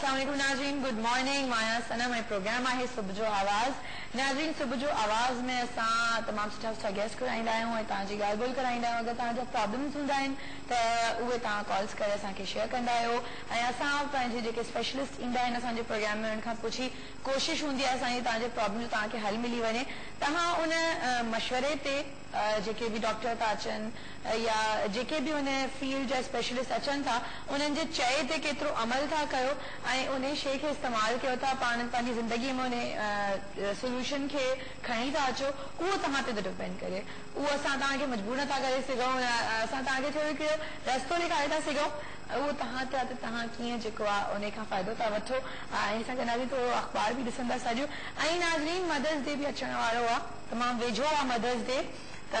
अस्सलाम वालेकुम नाज़रीन, गुड मॉर्निंग। माया सना में प्रोग्राम आहे सुबह जो आवाज़। नाज़रीन, सुबह जो आवाज़ में असां तमाम सुठा गेस्ट कराईंदा आहियूं ऐं तव्हांजी ॻाल्हि ॿोल कराईंदा आहियूं। अगर तव्हांजा प्रॉब्लम्स हूंदा आहिनि त उहे तव्हां कॉल्स करे असांखे शेयर कंदा आहियो ऐं असां पंहिंजे जेके स्पेशलिस्ट ईंदा आहिनि असांजे प्रोग्राम में उन्हनि खां पुछी कोशिशि हूंदी आहे असांजी तव्हांजे प्रॉब्लम जो तव्हांखे हल मिली वञे। तव्हां उन मशवरे ते जेके भी डॉक्टर था अचनि या जेके भी उन फील्ड जा स्पेशलिस्ट अचनि था उन्हनि जे चए ते केतिरो अमल था कयो ऐं उन शइ खे इस्तेमालु कयो था, पाण पंहिंजी ज़िंदगीअ में उन सोल्यूशन खे खणी था अचो, उहो तव्हां ते डिपेंड करे। उहो असां तव्हांखे मजबूर नथा करे सघूं या असां तव्हांखे थोरो हिकिड़ो रस्तो ॾेखारे था सघूं, उहो तव्हां ते आहे त तव्हां कीअं जेको आहे उन खां फ़ाइदो था वठो। ऐं असां कंदासीं थोरो अख़बार बि ॾिसंदा सॼो। ऐं नाज़रीन, मदर्स डे बि अचण वारो आहे, तमामु वेझो आहे मदर्स डे, त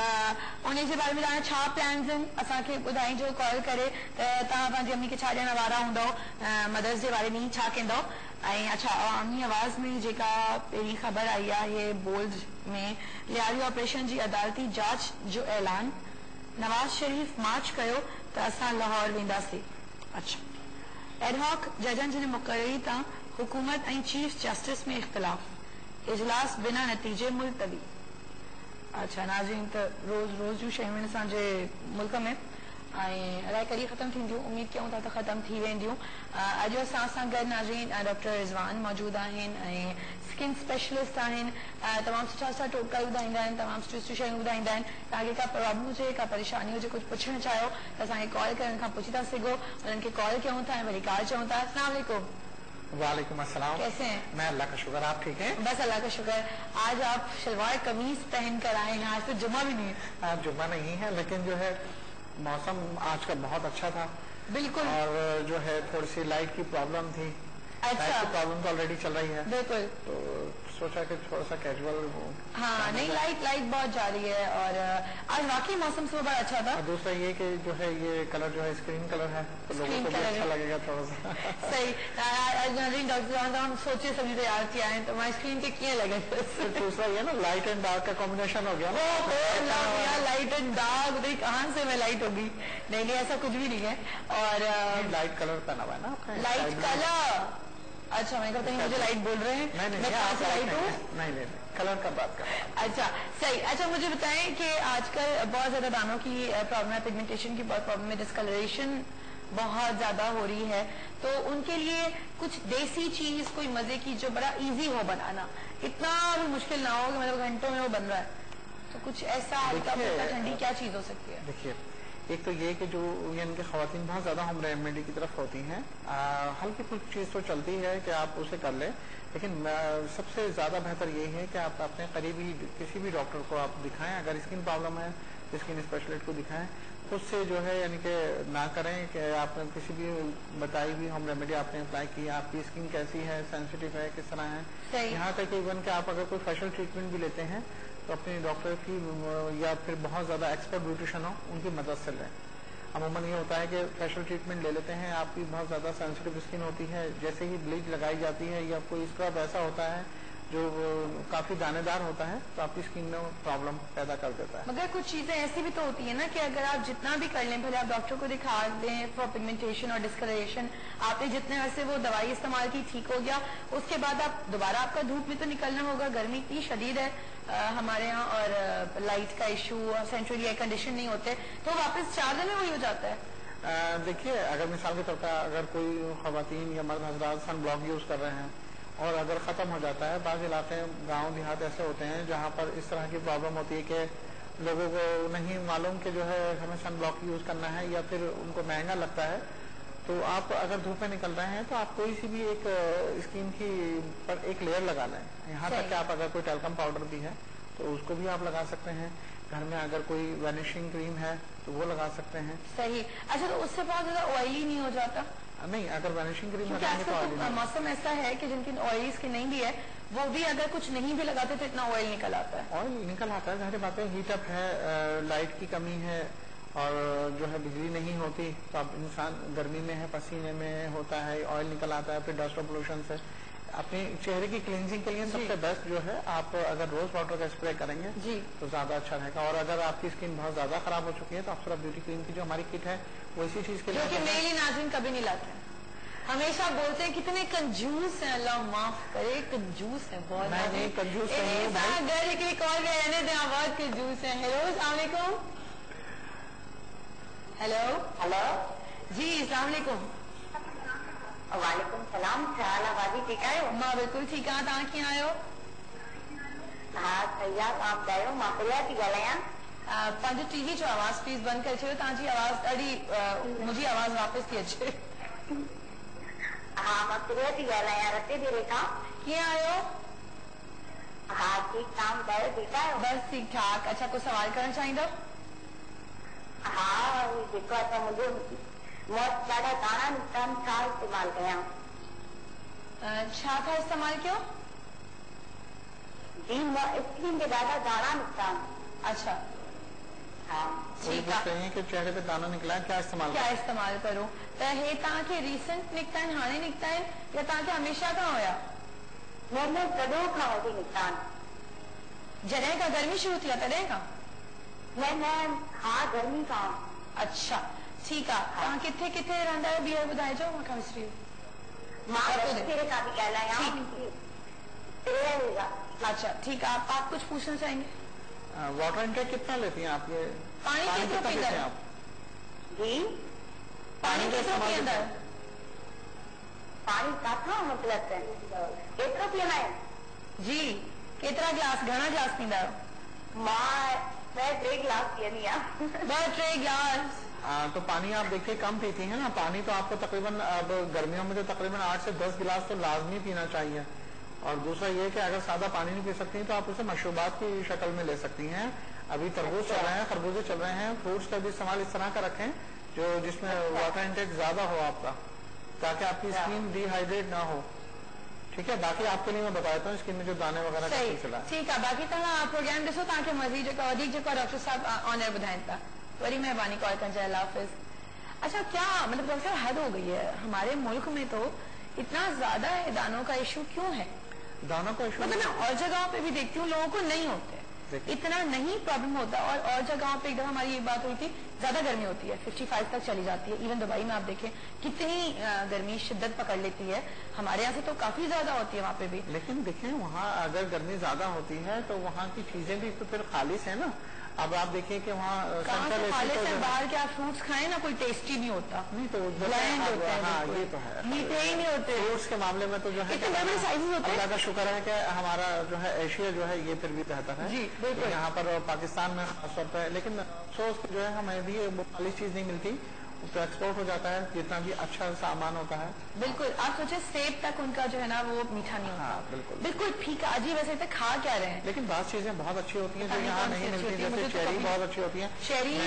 उन जे बारे में तव्हां छा प्लान्स आहिनि असांखे ॿुधाइजो कॉल करे त तव्हां पंहिंजी अम्मी खे छा ॾियण वारा हूंदव, मदर्स डे वारे ॾींहुं छा कंदव। ऐं अच्छा, अवामी आवाज़ में जेका पहिरीं ख़बर आई आहे बोल्ड में लियारी ऑपरेशन जी अदालती जांच जो ऐलान, नवाज़ शरीफ़ मार्च कयो त असां लाहौर वेंदासीं। अच्छा, एडहॉक जजनि जी मुक़ररी तां हुकूमत ऐं चीफ जस्टिस में इख़्तिलाफ़, इजलास बिना नतीजे मुलतवी। अच्छा नाज़रीन, त रोज़ रोज़ जूं शयूं आहिनि असांजे मुल्क में ऐं अलाए कॾहिं ख़तमु थींदियूं, उमेद कयूं था त ख़तमु थी वेंदियूं। अॼु असां सां गॾु नाज़रीन डॉक्टर रिज़वान मौजूदु आहिनि ऐं स्किन स्पेशलिस्ट आहिनि। तमामु सुठा सुठा टोटका ॿुधाईंदा आहिनि, तमामु सुठियूं सुठियूं शयूं ॿुधाईंदा आहिनि। तव्हांखे का प्रॉब्लम हुजे, का परेशानी हुजे, कुझु पुछणु चाहियो त असांखे कॉल करे उन्हनि खां पुछी था सघो। उन्हनि खे कॉल कयूं था ऐं वरी कार चऊं था। अस्सलाम वालेकुम। वालेकुम अस्सलाम। कैसे हैं? मैं अल्लाह का शुक्र, आप ठीक हैं? बस अल्लाह का शुक्र। आज आप शलवार कमीज पहन कर आए हैं, आज तो जुम्मा भी नहीं है। आज जुम्मा नहीं है, लेकिन जो है मौसम आज का बहुत अच्छा था। बिल्कुल। और जो है थोड़ी सी लाइट की प्रॉब्लम थी। अच्छा, लाइट की प्रॉब्लम तो ऑलरेडी चल रही है, बिल्कुल। तो सोचा कि थोड़ा सा कैजुअल हो। हाँ, नहीं, लाइट बहुत जा रही है और आज वाकई मौसम सुबह बड़ा अच्छा था। और दूसरा ये कि जो है ये कलर जो है स्क्रीन कलर है, तो लोगों को भी अच्छा लगेगा थोड़ा सा। सही। डॉक्टर हम सोचे सभी तैयार किया है तो स्क्रीन के किए लगे। दूसरा ये ना लाइट एंड डार्क का कॉम्बिनेशन हो गया ना। लाइट एंड डार्क, नहीं कहाँ से मैं लाइट होगी। नहीं, ऐसा कुछ भी नहीं है। और लाइट कलर पहना हुआ है ना आपने? Light colour. अच्छा, मैं कहता हूँ मुझे लाइट बोल रहे हैं। नहीं, मैं कहाँ से लाइट हूँ? नहीं, कलर का बात कर रहा हूँ। अच्छा, सही। अच्छा, मुझे बताएं कि आजकल बहुत ज्यादा दानों की प्रॉब्लम है, पिगमेंटेशन की बहुत प्रॉब्लम है, डिस्कलरेशन बहुत ज्यादा हो रही है, तो उनके लिए कुछ देसी चीज कोई मजे की जो बड़ा इजी हो बनाना, इतना भी मुश्किल ना हो कि मतलब घंटों में वो बन रहा है, तो कुछ ऐसा हल्का फुल्का ठंडी क्या चीज हो सकती है? देखिए, एक तो ये कि जो यानी कि ख़वातीन बहुत ज़्यादा होम रेमेडी की तरफ होती हैं, हल्की फुल्की चीज़ तो चलती है कि आप उसे कर लें, लेकिन सबसे ज़्यादा बेहतर यही है कि आप अपने करीबी किसी भी डॉक्टर को आप दिखाएं। अगर स्किन प्रॉब्लम है, स्किन स्पेशलिस्ट को दिखाएं। खुद से जो है यानी कि ना करें कि आपने किसी भी बताई हुई होम रेमेडी आपने अप्लाई की, आपकी स्किन कैसी है, सेंसिटिव है, किस तरह है। यहाँ तक इवन कि आप अगर कोई फेशियल ट्रीटमेंट भी लेते हैं तो अपने डॉक्टर की या फिर बहुत ज़्यादा एक्सपर्ट ब्यूटिशियन हो उनकी मदद से लें। अमूमन ये होता है कि फेशियल ट्रीटमेंट ले लेते हैं, आपकी बहुत ज़्यादा सेंसिटिव स्किन होती है, जैसे ही ब्लीच लगाई जाती है या कोई स्क्रब ऐसा होता है जो काफी दानेदार होता है, तो आपकी स्किन में प्रॉब्लम पैदा कर देता है। मगर कुछ चीजें ऐसी भी तो होती है ना कि अगर आप जितना भी कर लें, भले आप डॉक्टर को दिखा दें फॉर पिगमेंटेशन और डिस्कलरेशन, आपने जितने अरसे वो दवाई इस्तेमाल की, ठीक हो गया, उसके बाद आप दोबारा आपका धूप में तो निकलना होगा, गर्मी इतनी शदीद है हमारे यहाँ और लाइट का इशू और सेंट्रल एयर कंडीशन नहीं होते, तो वापस 4 दिन में वही हो जाता है। देखिए, अगर मिसाल के तौर पर अगर कोई खवातीन या मर्द हजरात सन ब्लॉक यूज कर रहे हैं और अगर ख़त्म हो जाता है, बाज़ इलाके गांव देहात ऐसे होते हैं जहां पर इस तरह की प्रॉब्लम होती है कि लोगों को नहीं मालूम कि जो है हमें सन ब्लॉक यूज़ करना है या फिर उनको महंगा लगता है, तो आप अगर धूप में निकल रहे हैं तो आप कोई सी भी एक स्किन की पर एक लेयर लगा लें। यहाँ तक कि आप अगर कोई टेल्कम पाउडर भी है तो उसको भी आप लगा सकते हैं। घर में अगर कोई वैनिशिंग क्रीम है तो वो लगा सकते हैं। सही। अच्छा, तो उससे बहुत ज्यादा ऑयली नहीं हो जाता? नहीं, अगर वैनिशिंग क्रीम लगाएंगे तो ऑयली नहीं। मौसम ऐसा है कि जिनकी ऑयली स्किन नहीं भी है वो भी अगर कुछ नहीं भी लगाते तो इतना ऑयल निकल आता है। ऑयल निकल आता है, जाहिर बात है, हीटअप है, लाइट की कमी है और जो है बिजली नहीं होती, तो अब इंसान गर्मी में है, पसीने में होता है, ऑयल निकल आता है, फिर डस्ट और पोल्यूशन से। अपने चेहरे की क्लींजिंग के लिए सबसे बेस्ट जो है, आप अगर रोज वाटर का स्प्रे करेंगे जी तो ज्यादा अच्छा रहेगा। और अगर आपकी स्किन बहुत ज्यादा खराब हो चुकी है तो आप सिर्फ ब्यूटी क्रीम की जो हमारी किट है वो इसी चीज के लिए, जो कि मेरी नाज़रीन कभी नहीं लाते हैं। हमेशा बोलते हैं कितने कंजूस हैं, अल्लाह माफ करे, कंजूस है बहुत। नहीं कंजूस नहीं है भाई। घर लेके एक और रहने दें, बहुत कंजूस है। हेलो अस्सलाम वालेकुम। हेलो हेलो जी अस्सलाम वालेकुम। वालेकुम सलाम। ख्याल आबादी ठीक आयो? मां बिल्कुल ठीक आहे, तव्हां कीअं आहियो? हा सही आहे, तव्हां ॿुधायो? मां प्रिया थी ॻाल्हायां। पंहिंजो टीवी जो आवाज़ प्लीज़ बंदि करे छॾियो, तव्हांजी आवाज़ ॾाढी मुंहिंजी आवाज़ वापसि थी अचे। हा मां प्रिया थी ॻाल्हायां, रते दी रेखा। कीअं आहियो? हा ठीकु, तव्हां ॿुधायो ठीकु आहियो? बस ठीक ठाक। अच्छा कुछ सवाल करणु चाहींदो? हा जेको आहे मुंहिंजो मौत ॾाढा दाणा निकिता आहिनि, छा इस्तेमालु कयां? छा था इस्तेमाल कयो? जी स्किन के ॾाढा दाणा निकिता आहिनि। अच्छा हाँ ठीक है। कि चेहरे पे दाना निकला है, क्या इस्तेमाल करूं? त हे तव्हांखे रीसेंट निकिता आहिनि, हाणे निकिता आहिनि या तव्हांखे हमेशा खां हुया? मैंने कॾहिं खां वठी निकिता आहिनि। जॾहिं खां गर्मी शुरू थी आहे तॾहिं खां? न हा गर्मी खां। अच्छा ठीकु आहे। तव्हां किथे किथे रहंदा आहियो ॿीहर ॿुधाइजो, मूंखे विसरी वियो। मां रते खां थी ॻाल्हायां। अच्छा ठीक है। आप कुछ पूछना चाहेंगे? वाटर इनटेक कितना लेती हैं आप? ये पानी कितना पीते हैं आप? जी पानी कितना पींदा है? पानी कितना मतलब है केतिरो पीना है? जी केतिरा गिलास, घणा गिलास पींदा आहियो? मैं 3 गिलास पीनी है। 2-3 गिलास। तो पानी आप देखिए कम पीती हैं ना। पानी तो आपको तकरीबन अब गर्मियों में तो तकरीबन 8 से 10 गिलास तो लाजमी पीना चाहिए। और दूसरा ये कि अगर सादा पानी नहीं पी सकती तो आप उसे मशरूबात की शक्ल में ले सकती हैं। अभी तरबूज चल रहे हैं, खरबूजे चल रहे हैं, फ्रूट्स का भी इस्तेमाल इस तरह का रखें जो जिसमें वाटर इंटेक ज्यादा हो आपका, ताकि आपकी स्किन डिहाइड्रेट ना हो। ठीक है, बाकी आपके लिए मैं बताता हूँ स्किन में जो दाने वगैरह का सिलसिला है। ठीक है, बाकी तव्हां प्रोग्राम ॾिसो, तव्हांखे मज़ीद जेको वधीक जेको डॉक्टर साहब ऑनर ॿुधाइनि था। वरी महिरबानी कॉल कजो। अल्लाह हाफ़िज़। अच्छा क्या मतलब डॉक्टर साहब हद हो गई है हमारे मुल्क में, तो इतना ज्यादा दानों का इशू क्यों है? दानों का इशू मतलब मैं और जगहों पे भी देखती हूँ लोगों को नहीं होते, इतना नहीं प्रॉब्लम होता। और जगहों पे एकदम हमारी ये बात हुई थी, ज्यादा गर्मी होती है, 55 तक चली जाती है। इवन दुबई में आप देखें कितनी गर्मी शिद्दत पकड़ लेती है, हमारे यहाँ से तो काफी ज्यादा होती है वहाँ पे भी। लेकिन देखें वहाँ अगर गर्मी ज्यादा होती है तो वहाँ की चीजें भी तो फिर खालिश है ना। अब आप देखिए कि वहाँ बाहर के आप फ्रूट्स खाएं ना, कोई टेस्टी नहीं होता, नहीं तो ब्लैंड होता है। हाँ ये तो है, मीठे ही नहीं होते फ्रूट्स के मामले में तो जो है अल्लाह का शुक्र है कि हमारा जो है एशिया जो है ये फिर भी बेहतर है। जी बिल्कुल। यहाँ पर पाकिस्तान में खासतौर पर, लेकिन अफसोस जो है हमें भी वो खाली चीज नहीं मिलती, तो एक्सपोर्ट हो जाता है जितना भी अच्छा सामान होता है। बिल्कुल, आप सोचे सेब तक उनका जो है ना वो मीठा नहीं होता। हाँ, बिल्कुल बिल्कुल फीका अजीब, वैसे तो खा क्या रहे हैं। लेकिन बात चीजें बहुत अच्छी होती हैं जो यहाँ नहीं मिलती, जैसे चेरी बहुत अच्छी होती है। चेरी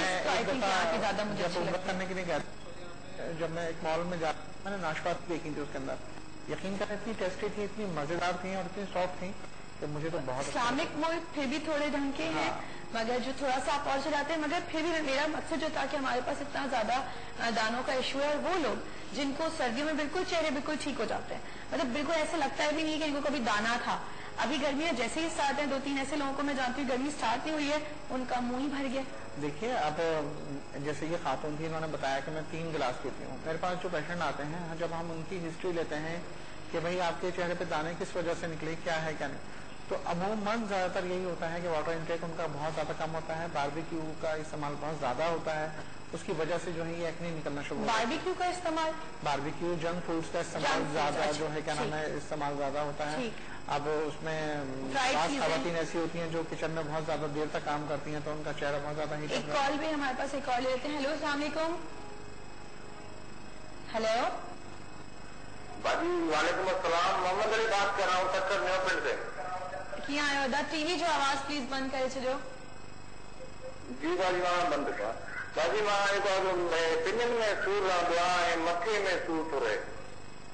ज्यादा मुझे करने के लिए गया, जब मैं एक मॉल में जाता, मैंने नाशपाती देखी थी, उसके अंदर यकीन करें इतनी टेस्टी थी, इतनी मजेदार थी और इतनी सॉफ्ट थी कि मुझे तो बहुत। इस्लामिक मुल्क फिर भी थोड़े ढंग के हैं, मगर जो थोड़ा सा आप और चलाते हैं, मगर फिर भी मेरा मकसद जो था कि हमारे पास इतना ज्यादा दानों का इशू है, और वो लोग जिनको सर्दियों में बिल्कुल चेहरे बिल्कुल ठीक हो जाते हैं, मतलब बिल्कुल ऐसा लगता है भी नहीं कि इनको कभी दाना था। अभी गर्मियां जैसे ही स्टार्ट है, 2-3 ऐसे लोगों को मैं जानती हूँ गर्मी स्टार्ट नहीं हुई है, उनका मुंह ही भर गया। देखिए अब जैसे ये खातून थी, इन्होंने बताया कि मैं 3 गिलास पीती हूँ। मेरे पास जो पेशेंट आते हैं, जब हम उनकी हिस्ट्री लेते हैं कि भाई आपके चेहरे पे दाने किस वजह से निकले, क्या है क्या नहीं, तो अमूमन ज्यादातर यही होता है कि वाटर इंटेक उनका बहुत ज्यादा कम होता है, बारबेक्यू का इस्तेमाल बहुत ज्यादा होता है, उसकी वजह से जो है ये एक्ने निकलना शुरू होता है। बारबेक्यू का इस्तेमाल, बारबेक्यू जंक फूड्स का इस्तेमाल ज्यादा जो है क्या नाम है इस्तेमाल ज्यादा होता है। अब उसमें खवातीन ऐसी होती हैं जो किचन में बहुत ज्यादा देर तक काम करती हैं, तो उनका चेहरा बहुत ज्यादा ही। एक कॉल भी हमारे पास, एक कॉल लेते हैं। हेलो अस्सलाम वालेकुम। हेलो वालेकुम अस्सलाम, मोहम्मद अली बात कर रहा हूँ सक्कर न्यूपिंड से। क्या आयो दा टीवी जो आवाज प्लीज बंद करे छो। जी बाजी मां बंद कर बाजी मां पिनन में सूर रहंदो आहे, मथे में सूर थो रहे।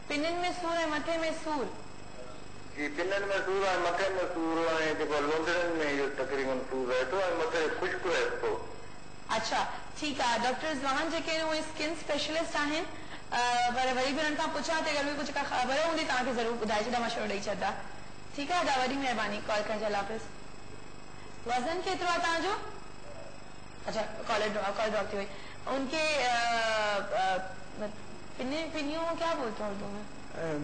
पिनन में सूर है, मथे में सूर? जी पिनन में सूर है, मथे में सूर है, जेको लोंडरन में तकरीबन सूर रहे थो, मथे खुश्क रहे थो। अच्छा ठीक है, डॉक्टर ज़वान जेके स्किन स्पेशलिस्ट आहिनि, पर वरी भी उन्हनि खां पुछां त अगरि कुछ का ख़बर हूंदी तव्हांखे ज़रूर ॿुधाए छॾा, मशवरो ॾेई छॾा। ठीक है, ॾाढी वॾी महिरबानी कॉल करण जे लाइ। हाफ़िज़। वज़न केतिरो आहे तव्हांजो? अच्छा कॉल ड्रॉप थी वई। उनके पिन्नियों को क्या बोलते हैं उर्दू में?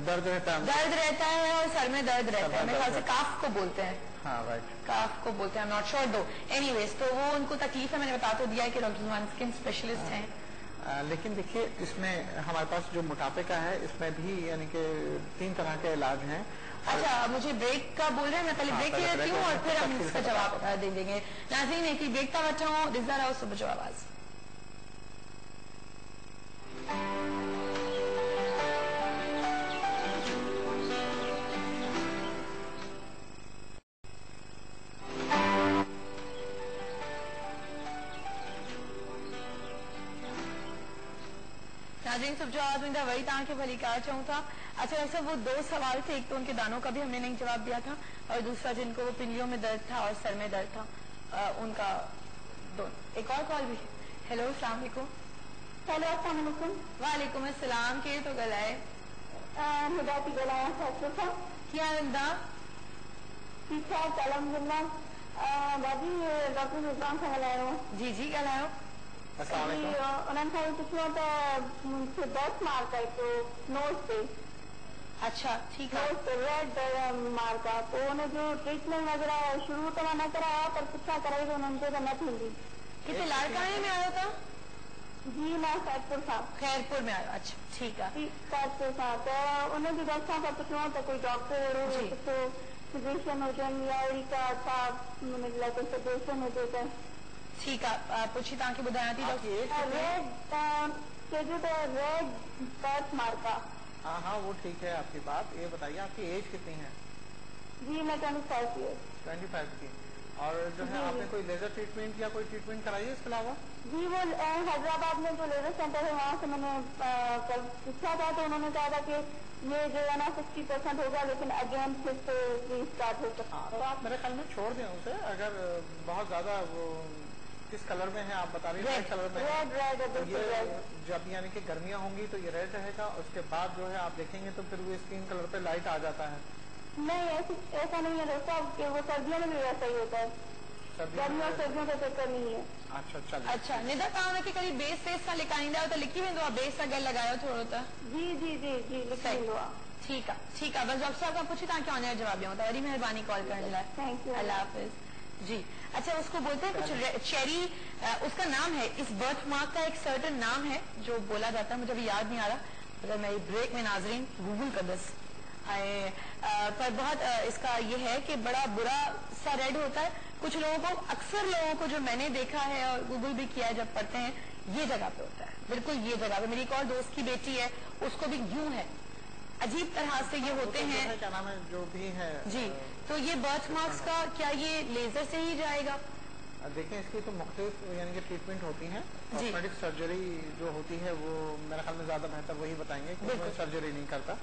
दर्द रहता है, दर्द रहता है और सर में दर्द रहता है, मेरे ख्याल से काफ को बोलते हैं। हाँ राइट, काफ को बोलते हैं, नॉट श्योर दो। एनीवेज, तो वो उनको तकलीफ है, मैंने बता तो दिया कि डॉक्टर जुमान स्किन स्पेशलिस्ट हैं। लेकिन देखिए इसमें हमारे पास जो मोटापे का है इसमें भी यानी कि 3 तरह के इलाज हैं। अच्छा, मुझे ब्रेक का बोल रहे हैं, मैं पहले ब्रेक ले लेती हूँ और फिर हम इसका जवाब दे देंगे। नाज़रीन, एक ही ब्रेक का बच्चा हूँ, दिस आर सुबह जो आवाज। नाज़रीन, सुबह जो आवाज में वही तक भली कहा चाहूँ था। अच्छा, वैसे वो 2 सवाल थे, एक तो उनके दानों का भी हमने नहीं जवाब दिया था और दूसरा जिनको वो पिंडियों में दर्द था और सर में दर्द था उनका दोनों। एक और कॉल भी। हेलो, अस्सलाम वालेकुम। हेलो, अस्सलाम वालेकुम। वालेकुम अस्सलाम। के तो गलाए हिदायती गलाया फैसले था क्या बंदा ठीक है, अलहमदुलिल्लाह। बाजी डॉक्टर निजाम से गलायो। जी जी, गलायो। उन्होंने खाली पुछो तो बर्थ मार्क है तो नोज पे। अच्छा, ठीक है। नोज पे रेड मार्क है, तो उन्हें जो ट्रीटमेंट वगैरह शुरू तो न कराया पर पूछा कराई तो उन्होंने तो न थी। कितने लाड़काने में आया था? जी, मैं खैरपुर साहब। खैरपुर में आया, अच्छा ठीक है। खैरपुर साहब, तो उन्हें भी डॉक्टर साहब का पूछो तो कोई डॉक्टर हो फिजिशियन हो जाए या का अच्छा मतलब सजेशन हो जाए। ठीक है, पूछी ताकि बुधाया थी रेड बर्थ मार्का। हाँ हाँ, वो ठीक है आपकी बात। ये बताइए आपकी एज कितनी है? जी, मैं 25 ईयर। 25 की। और जो है आपने कोई लेजर ट्रीटमेंट या कोई ट्रीटमेंट कराई है इसके अलावा? जी, वो हैदराबाद में जो लेजर सेंटर है वहाँ से मैंने कल पूछा था तो उन्होंने कहा था कि ये जो है ना 60% होगा, लेकिन अगेन फिर से स्टार्ट हो सकता है। तो आप मेरे ख्याल में छोड़ दें उसे। अगर बहुत ज्यादा वो किस कलर में है आप बता रही हैं? रेड कलर में रेड तो ये जब यानी कि गर्मियाँ होंगी तो ये रेड रहेगा, उसके बाद जो है आप देखेंगे तो फिर वो स्किन कलर पे लाइट आ जाता है। नहीं, ऐसा नहीं है दोस्तों, वो सर्दियों में भी वैसा ही होता है, गर्मियों सर्दियों का चक्कर नहीं है। अच्छा चलिए। अच्छा, निदा कहा कि कहीं बेस फेस का लिखाईंदा तो लिखी वेंदो आहे, बेस का गल लगायो थोड़ो ता। जी जी जी जी, लिखाईंदो आहे। ठीक है, बस डॉक्टर साहब का पूछी ताकि ऑनर जवाब ॾियूं। वरी मेहरबानी कॉल करने लाए। थैंक यू, अल्लाह हाफिज जी। अच्छा, उसको बोलते हैं कुछ चेरी, उसका नाम है, इस बर्थ मार्क का एक सर्टन नाम है जो बोला जाता है, मुझे अभी याद नहीं आ रहा, अगर मैं ब्रेक में नाजरीन गूगल कर दस आए। पर बहुत इसका ये है कि बड़ा बुरा सा रेड होता है। कुछ लोगों को, अक्सर लोगों को जो मैंने देखा है और गूगल भी किया है जब पढ़ते हैं, ये जगह पे होता है, बिल्कुल ये जगह पे। मेरी एक और दोस्त की बेटी है, उसको भी यूं है, अजीब तरह से ये होते हैं। क्या नाम है जो भी है जी, तो ये बर्थ मार्क्स का क्या ये लेजर से ही जाएगा? देखें, इसकी तो मुख्तलिफ यानी कि ट्रीटमेंट होती है। कॉस्मेटिक सर्जरी जो होती है वो मेरे ख्याल में ज्यादा बेहतर वही बताएंगे, क्योंकि सर्जरी नहीं करता।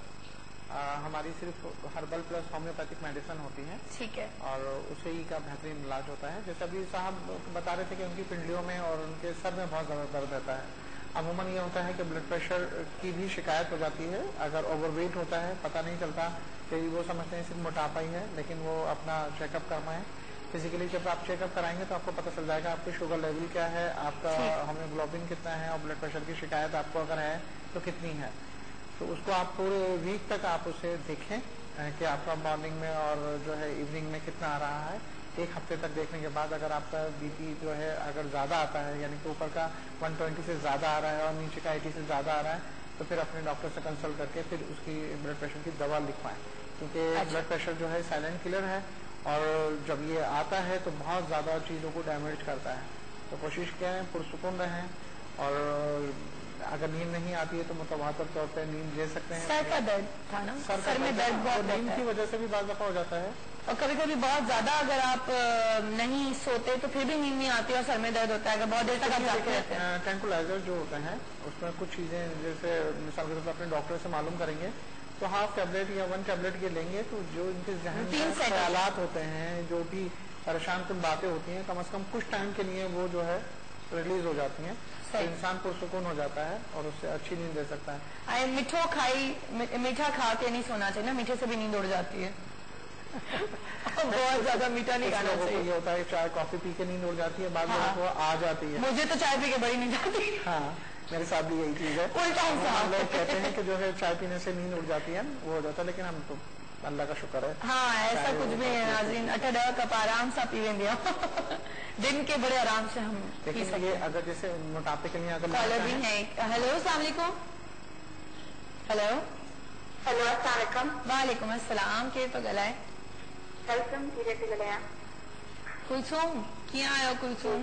हमारी सिर्फ हर्बल प्लस होम्योपैथिक मेडिसिन होती है। ठीक है। और उसे ही का बेहतरीन इलाज होता है। जैसे अभी साहब बता रहे थे कि उनकी पिंडलियों में और उनके सर में बहुत ज्यादा दर्द रहता है। अमूमन ये होता है कि ब्लड प्रेशर की भी शिकायत हो जाती है। अगर ओवरवेट होता है, पता नहीं चलता कि वो समझते हैं सिर्फ मोटापा ही है, लेकिन वो अपना चेकअप करवाएं। फिजिकली जब आप चेकअप कराएंगे तो आपको पता चल जाएगा आपकी शुगर लेवल क्या है, आपका हीमोग्लोबिन कितना है और ब्लड प्रेशर की शिकायत आपको अगर है तो कितनी है। तो उसको आप पूरे वीक तक आप उसे देखें कि आपका मॉर्निंग में और जो है इवनिंग में कितना आ रहा है। एक हफ्ते तक देखने के बाद अगर आपका बीपी जो है अगर ज़्यादा आता है, यानी कि ऊपर का 120 से ज़्यादा आ रहा है और नीचे का 80 से ज़्यादा आ रहा है, तो फिर अपने डॉक्टर से कंसल्ट करके फिर उसकी ब्लड प्रेशर की दवा लिखवाएं, क्योंकि ब्लड प्रेशर जो है साइलेंट किलर है और जब ये आता है तो बहुत ज़्यादा चीज़ों को डैमेज करता है। तो कोशिश करें पुरसुकून रहें, और अगर नींद नहीं आती है तो मुतवातर तौर पर नींद ले सकते हैं। सर का दर्द था ना, सर में दर्द बहुत नींद की वजह से भी बार दफा हो जाता है, और कभी कभी बहुत ज्यादा अगर आप नहीं सोते तो फिर भी नींद नहीं आती और सर में दर्द होता है अगर बहुत देर तक आप जागते रहते हैं। ट्रैंकुलाइजर जो होते हैं उसमें कुछ चीजें, जैसे मिसाल के तौर पर अपने डॉक्टर से मालूम करेंगे तो हाफ टैबलेट या 1 टैबलेट ये लेंगे तो जो इनके जहन में ख्यालात होते हैं, जो भी परेशान कुछ बातें होती हैं, कम से कम कुछ टाइम के लिए वो जो है रिलीज हो जाती हैं, तो इंसान पुरसुकून हो जाता है और उससे अच्छी नींद ले सकता है। मीठा खा के नहीं सोना चाहिए ना, मीठे से भी नींद उड़ जाती है। बहुत ज्यादा मीठा नहीं खाना चाहिए। ये होता है चाय कॉफी पी के नींद उड़ जाती है, बाद में वो आ जाती है। मुझे तो चाय पी के बड़ी नींद आती है। हाँ, मेरे साथ भी यही चीज है। हम लोग कहते हैं कि जो है चाय पीने से नींद उड़ जाती है, वो हो जाता है, लेकिन हम तो अल्लाह का शुक्र है। हाँ, ऐसा कुछ भी है नाज़रीन, 8-10 कप आराम से पी लेंगे दिन के बड़े आराम से हम पी सकते हैं। अगर जैसे मोटापे के लिए अगर कॉलर भी है। हेलो, अस्सलाम वालेकुम। हेलो हेलो, अस्सलाम वालेकुम। वालेकुम अस्सलाम। के तो गला है वेलकम धीरे से गले कुलसूम किया आयो कुलसूम?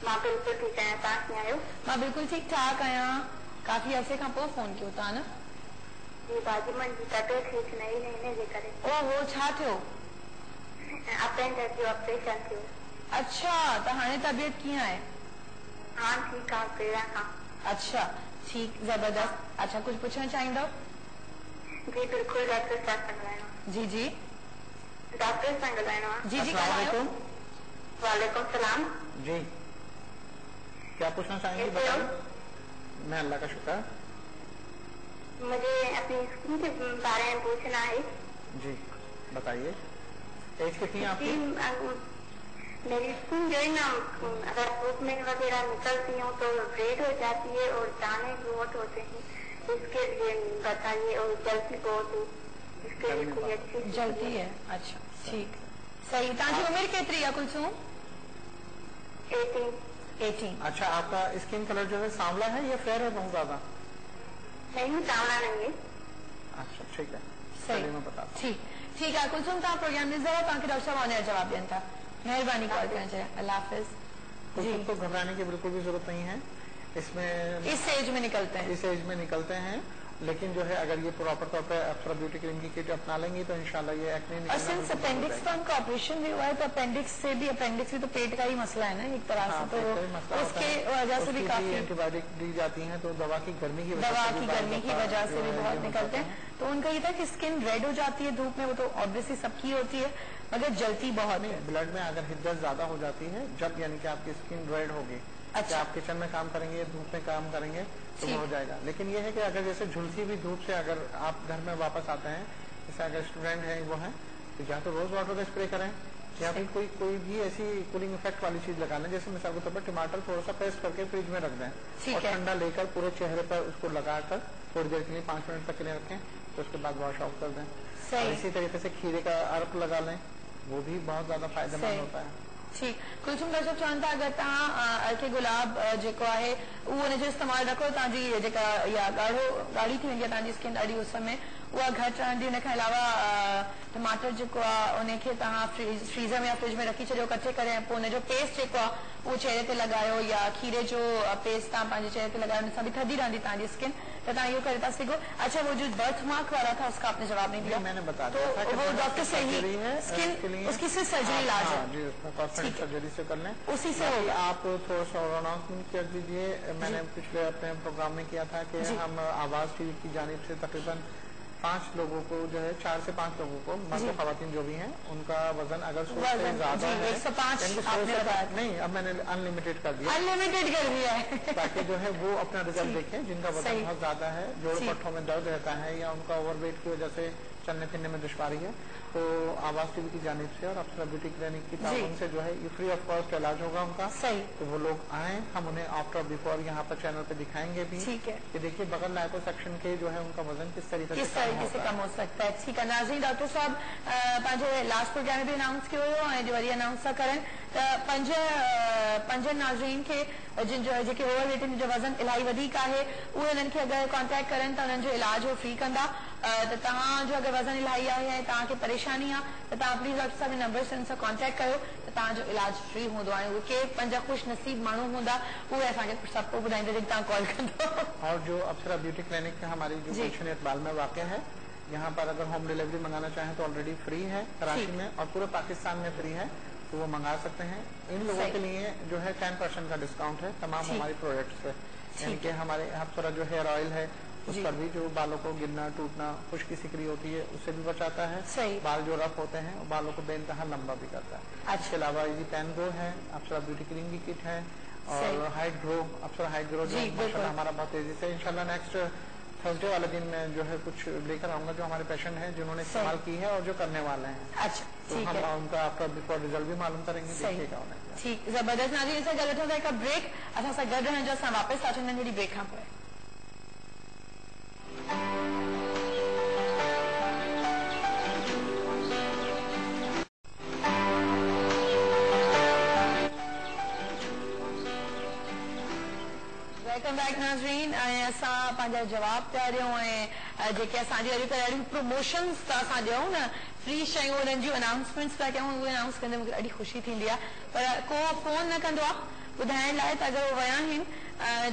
मां बिल्कुल ठीक है, पास में आयो? मां बिल्कुल ठीक ठाक आया। काफी अरसे का पो फोन कियो था ना? जी बाजी मन जी तबियत ठीक नहीं रहने जे करे। ओ वो छा थियो? अपेंडिक्स जो ऑपरेशन थियो। अच्छा, तो हाणे तबियत कीअं आहे? हाँ ठीक है, पेड़ा का। अच्छा, ठीक, जबरदस्त। अच्छा, कुछ पूछना चाहींदो? जी बिल्कुल, डॉक्टर साहब संगलाइनो। जी जी डॉक्टर संगलाइनो। जी जी अस्सलाम वालेकुम सलाम। जी, क्या पूछना चाहेंगे बताइए। मैं अल्लाह का शुक्र। मुझे अपनी स्किन के बारे में पूछना है। जी बताइए, एज कितनी है आपकी? मेरी स्किन जो है ना, अगर धूप में वगैरह निकलती हूँ तो रेड हो जाती है और दाने बहुत होते हैं, इसके लिए बताइए। और जल्दी बहुत है, इसके लिए कोई अच्छी जल्दी है? अच्छा ठीक, सही। ताजी उम्र केतरी है कुलसूम? 18। अच्छा, आपका स्किन कलर जो है सांवला है या फेयर है बहुत ज्यादा? नहीं, सांवला नहीं है। अच्छा ठीक है, सही, मैं बता। ठीक ठीक है कुलसूम, तव्हां प्रोग्राम में जरा तव्हांखे डॉक्टर साहब आने जवाब ॾियनि था। मेहरबानी कॉल करण जे लाइ। अल्लाह हाफ़िज़। जी, तो घबराने की बिल्कुल भी जरूरत नहीं है इसमें। इस एज में निकलते हैं, इस एज में निकलते हैं, लेकिन जो है अगर ये प्रॉपर तौर पर अप्सरा ब्यूटी क्रीम की किट अपना लेंगी तो इंशाल्लाह ये एक्ने और सिंस अपेंडिक्स का उनका ऑपरेशन भी हुआ है, तो अपेंडिक्स से भी, अपेंडिक्स भी तो पेट का ही मसला है ना एक तरह से, तो उसके वजह से भी काफी एंटीबायोटिक दी जाती है, तो दवा की गर्मी की वजह से भी बहुत निकलते हैं। तो उनका ये था कि स्किन रेड हो जाती है धूप में, वो तो ऑब्वियसली सबकी होती है, मगर जलती बहुत है। ब्लड में अगर हिद्दत ज्यादा हो जाती है, जब यानी कि आपकी स्किन रेड होगी, अच्छा, आप किचन में काम करेंगे, धूप में काम करेंगे तो वो हो जाएगा। लेकिन ये है कि अगर जैसे झुलसी भी धूप से अगर आप घर में वापस आते हैं, जैसे अगर स्टूडेंट है वो है, तो या तो रोज वाटर का स्प्रे करें या फिर कोई भी ऐसी कूलिंग इफेक्ट वाली चीज लगा लें। जैसे मिसाल के तौर पर टमाटर थोड़ा सा पेस्ट करके फ्रिज में रख दें और ठंडा लेकर पूरे चेहरे पर उसको लगाकर थोड़ी देर के लिए 5 मिनट तक के लिए रखें, तो उसके बाद वॉश ऑफ कर दें। इसी तरीके से खीरे का अर्क लगा लें, वो भी बहुत ज्यादा फायदेमंद होता है। ठीक, कुलसूम डॉक्टर साहब चवनि था अगर तव्हां अर्के गुलाब जेको आहे उहो हुनजो इस्तेमालु रखो, तव्हांजी जेका इहा ॻाढ़ी थी वेंदी आहे तव्हांजी स्किन ॾाढी उस में, उहा घटि रहंदी। हुनखे अलावा टमाटर जेको आहे उनखे तव्हां फ्रीज़र में या फ्रिज में रखी छॾियो कटे करे, ऐं पोइ हुनजो पेस्ट जेको आहे उहो चेहरे ते लॻायो, या खीरे जो पेस्ट तव्हां पंहिंजे चेहरे ते लॻायो, हुन सां बि थधी रहंदी तव्हांजी स्किन, तो तव्हां इहो करे था सघो। अच्छा, वो जो बर्थ मार्क वाला था उसका आपने जवाब नहीं दिया, मैंने बता तो वो डॉक्टर से ही स्किन उसकी सिर्फ सर्जरी इलाज है, सर्जरी से कर लें, उसी से होगा। आप थोड़ा सा और अनाउंसमेंट कर दीजिए। मैंने पिछले अपने प्रोग्राम में किया था कि हम आवाज टीवी की जानिब से तकरीबन 5 लोगों को जो है 4 से 5 लोगों को, मर्द खवातीन जो भी हैं, उनका वजन अगर 100 से ज्यादा है, 105 नहीं, अब मैंने अनलिमिटेड कर दिया, है ताकि जो है वो अपना रिजल्ट देखें। जिनका वजन बहुत ज्यादा है, जोड़ पट्टों में दर्द रहता है या उनका ओवरवेट की वजह से चलने फिरने में दुश्वारी है, तो आवाज टीवी की जानिब से और अप्सरा ब्यूटी क्लिनिक की ताउन से जो है ये फ्री ऑफ कॉस्ट इलाज होगा उनका। सही, तो वो लोग आए, हम उन्हें आफ्टर बिफोर यहाँ पर चैनल पे दिखाएंगे भी। ठीक है, कि देखिए बगल लाइको सेक्शन के जो है उनका वजन किस तरीके से कम हो सकता है। ठीक है नाज़रीन, डॉक्टर साहब पंहिंजे लास्ट प्रोग्राम में भी अनाउंस किया हुयो ऐं वरी अनाउंस था करनि त 5 नाज़रीन खे जिन जो जेके ओवरवेट जो वज़न इलाही वधीक आहे, उहे हिननि खे अगरि कॉन्टेक्ट करनि त हुननि जो इलाज हो फ्री कंदा। त तव्हांजो अगरि वज़न इलाही आहे ऐं तव्हांखे परेशानी आहे त तव्हां प्लीज़ डॉक्टर साहब नंबर से उनसां कॉन्टेक्ट कयो, त तव्हांजो इलाज फ्री हूंदो आहे। उहे के 5 ख़ुशि नसीब माण्हू हूंदा, उहे असांखे सभु को ॿुधाईंदा जॾहिं तव्हां कॉल कंदो। और जो अप्सरा ब्यूटी क्लिनिक हमारी जो गुलशन इकबाल में वाक़ है, यहाँ पर अगर होम डिलीवरी मंगाना चाहें तो ऑलरेडी फ्री है कराची में, और पूरे पाकिस्तान में फ्री है, तो वो मंगा सकते हैं। इन लोगों के लिए जो है 10% का डिस्काउंट है तमाम हमारे प्रोडक्ट्स पे, यानी कि हमारे अप्सरा जो हेयर ऑयल है उस पर भी जो बालों को गिरना टूटना खुश्की सिकरी होती है उससे भी बचाता है, बाल जो रफ होते हैं बालों को बेइंतहा लंबा भी करता है। इसके अलावा ये पैन ग्रो है, अप्सरा ब्यूटी क्रीम की किट है, और हाइट ग्रो, अप्सरा हाइट ग्रो जो माशाल्लाह हमारा बहुत तेजी से इंशाल्लाह नेक्स्ट थर्सडे वाले दिन मैं जो है कुछ लेकर आऊंगा जो हमारे पेशेंट हैं जिन्होंने इस्तेमाल की है और जो करने वाले हैं। अच्छा, तो ठीक हम है। उनका आपका बिफोर रिजल्ट भी मालूम करेंगे, देखिएगा उन्हें। ठीक, जबरदस्त। नाज़रीन इसे गलत होता है का ब्रेक असां सां गॾु रहण जो असां वापसि था अचूं नंढड़ी ब्रेक खां पोइ। वेलकम बैक नाज़रीन। असां पंहिंजा जवाब पिया ॾियूं ऐं जेके असांजी अॼु कल्ह अहिड़ियूं प्रमोशन्स था असां ॾियूं न, फ्री शयूं उन्हनि जूं अनाउंसमेंट्स पिया कयूं, उहे अनाउंस कंदे मूंखे ॾाढी ख़ुशी थींदी आहे, पर को फ़ोन न कंदो आहे ॿुधाइण लाइ त अगरि उहे विया आहिनि।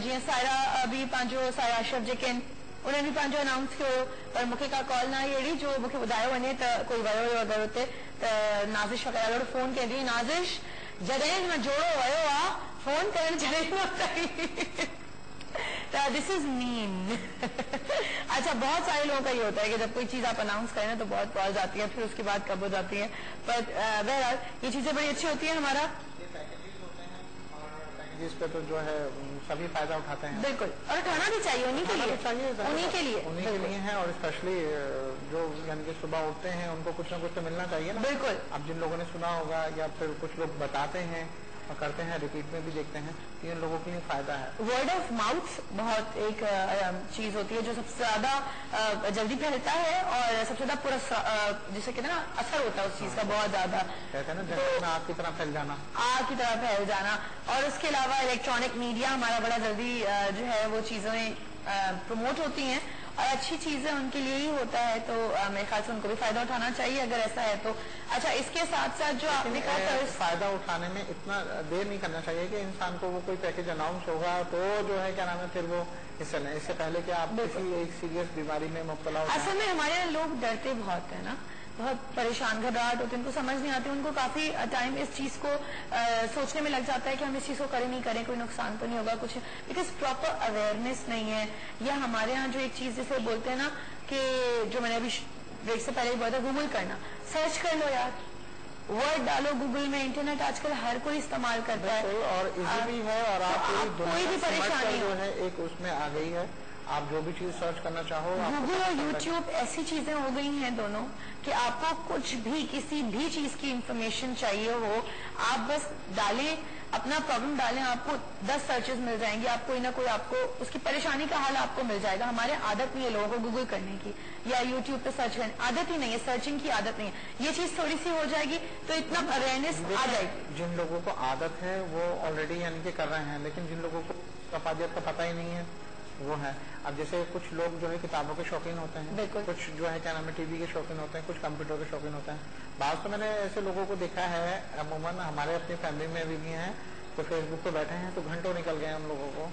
जीअं सायरा बि पंहिंजो सायरा अशरफ जेके आहिनि उन्हनि बि पंहिंजो अनाउंस कयो हुयो, पर मूंखे का कॉल न आई अहिड़ी जो मूंखे ॿुधायो वञे त कोई वियो हुयो अगरि हुते त नाज़िश वग़ैरह ॾाढो फ़ोन कंदी। नाज़िश जॾहिं मां जोड़ो वियो आहे फ़ोन करण जॾहिं न कई दिस इज मीन। अच्छा, बहुत सारे लोगों का ये होता है कि जब कोई चीज आप अनाउंस करें ना तो बहुत कॉल जाती है, फिर उसके बाद कब हो जाती है, पर बहरहाल ये चीजें बड़ी अच्छी होती है। हमारा जिस पे तो जो है सभी फायदा उठाते हैं, बिल्कुल, और उठाना भी चाहिए उन्हीं के लिए, उन्हीं के लिए है। और स्पेशली जो यानी कि सुबह उठते हैं उनको कुछ ना कुछ तो मिलना चाहिए ना। बिल्कुल। अब जिन लोगों ने सुना होगा या फिर कुछ लोग बताते हैं और करते हैं, रिपीट में भी देखते हैं, तो इन लोगों के लिए फायदा है। वर्ड ऑफ माउथ बहुत एक चीज होती है जो सबसे ज्यादा जल्दी फैलता है और सबसे ज्यादा पूरा जिसे कहते हैं ना असर होता है उस चीज का बहुत ज्यादा, कहते हैं ना तो आग की तरह फैल जाना, आग की तरह फैल जाना। और उसके अलावा इलेक्ट्रॉनिक मीडिया हमारा बड़ा जल्दी जो है वो चीजें प्रमोट होती हैं और अच्छी चीजें उनके लिए ही होता है, तो मेरे ख्याल से उनको भी फायदा उठाना चाहिए अगर ऐसा है तो। अच्छा, इसके साथ साथ जो आपने कहा फायदा उठाने में इतना देर नहीं करना चाहिए कि इंसान को वो कोई पैकेज अनाउंस होगा तो जो है क्या नाम है फिर वो इससे पहले कि आप किसी एक सीरियस बीमारी में मुब्तला हो। असल में हमारे यहाँ लोग डरते बहुत है ना, बहुत परेशान घबराहट होती है, उनको समझ नहीं आती, उनको काफी टाइम इस चीज को सोचने में लग जाता है कि हम इस चीज को करें नहीं करें, कोई नुकसान तो नहीं होगा कुछ, बिकॉज प्रॉपर अवेयरनेस नहीं है। या हमारे यहाँ जो एक चीज जैसे बोलते हैं ना कि जो मैंने अभी ब्रेक से पहले बोला था, गूगल करना, सर्च कर लो यार, वर्ड डालो गूगल में। इंटरनेट आजकल हर कोई इस्तेमाल करता है और इजी भी है और आप कोई भी परेशानी जो है एक उसमें आ गई है, आप जो भी चीज सर्च करना चाहो। गूगल और यूट्यूब ऐसी चीजें हो गई हैं दोनों कि आपको कुछ भी किसी भी चीज की इंफॉर्मेशन चाहिए हो, आप बस डालें, अपना प्रॉब्लम डालें, आपको 10 सर्चेस मिल जाएंगे, आप कोई ना कोई आपको उसकी परेशानी का हल आपको मिल जाएगा। हमारे आदत नहीं है लोगों को गूगल करने की या यूट्यूब पे सर्च करने, आदत ही नहीं है, सर्चिंग की आदत नहीं है। ये चीज थोड़ी सी हो जाएगी तो इतना अवेयरनेस आ जाएगी। जिन लोगों को आदत है वो ऑलरेडी यानी कि कर रहे हैं, लेकिन जिन लोगों को अफादियत का पता ही नहीं है वो है। अब जैसे कुछ लोग जो है किताबों के शौकीन होते हैं, कुछ जो है क्या नाम है टीवी के शौकीन होते हैं, कुछ कंप्यूटर के शौकीन होते हैं। बात तो मैंने ऐसे लोगों को देखा है, अमूमन हमारे अपनी फैमिली में भी हैं, तो फेसबुक पे बैठे हैं तो घंटों निकल गए उन लोगों को,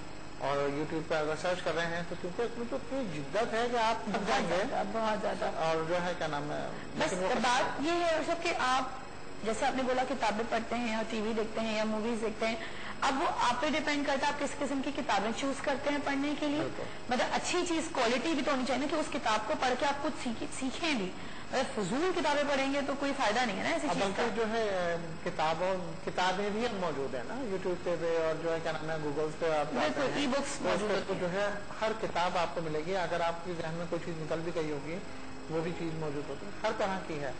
और यूट्यूब पे अगर सर्च कर रहे हैं तो क्योंकि उसमें तो इतनी जिद्दत है कि आप थक जाएंगे बहुत ज्यादा। और जो है क्या नाम है, बस बात ये है सब कि आप जैसे आपने बोला किताबें पढ़ते हैं या टीवी देखते हैं या मूवीज देखते हैं, अब वो आप पे डिपेंड करता है आप किस किस्म की किताबें चूज करते हैं पढ़ने के लिए। मतलब अच्छी चीज क्वालिटी भी तो होनी चाहिए ना कि उस किताब को पढ़ के आप कुछ सीखें भी। अगर फजूल किताबें पढ़ेंगे तो कोई फायदा नहीं है ना ऐसी चीज का। जो है किताबें भी मौजूद है ना यूट्यूब पे और जो है क्या नाम है गूगल पे आप बिल्कुल ई बुक्स मौजूद है, जो है हर किताब आपको मिलेगी। अगर आपके जहन में कोई चीज निकल भी गई होगी वो भी चीज मौजूद होती है, हर तरह की है।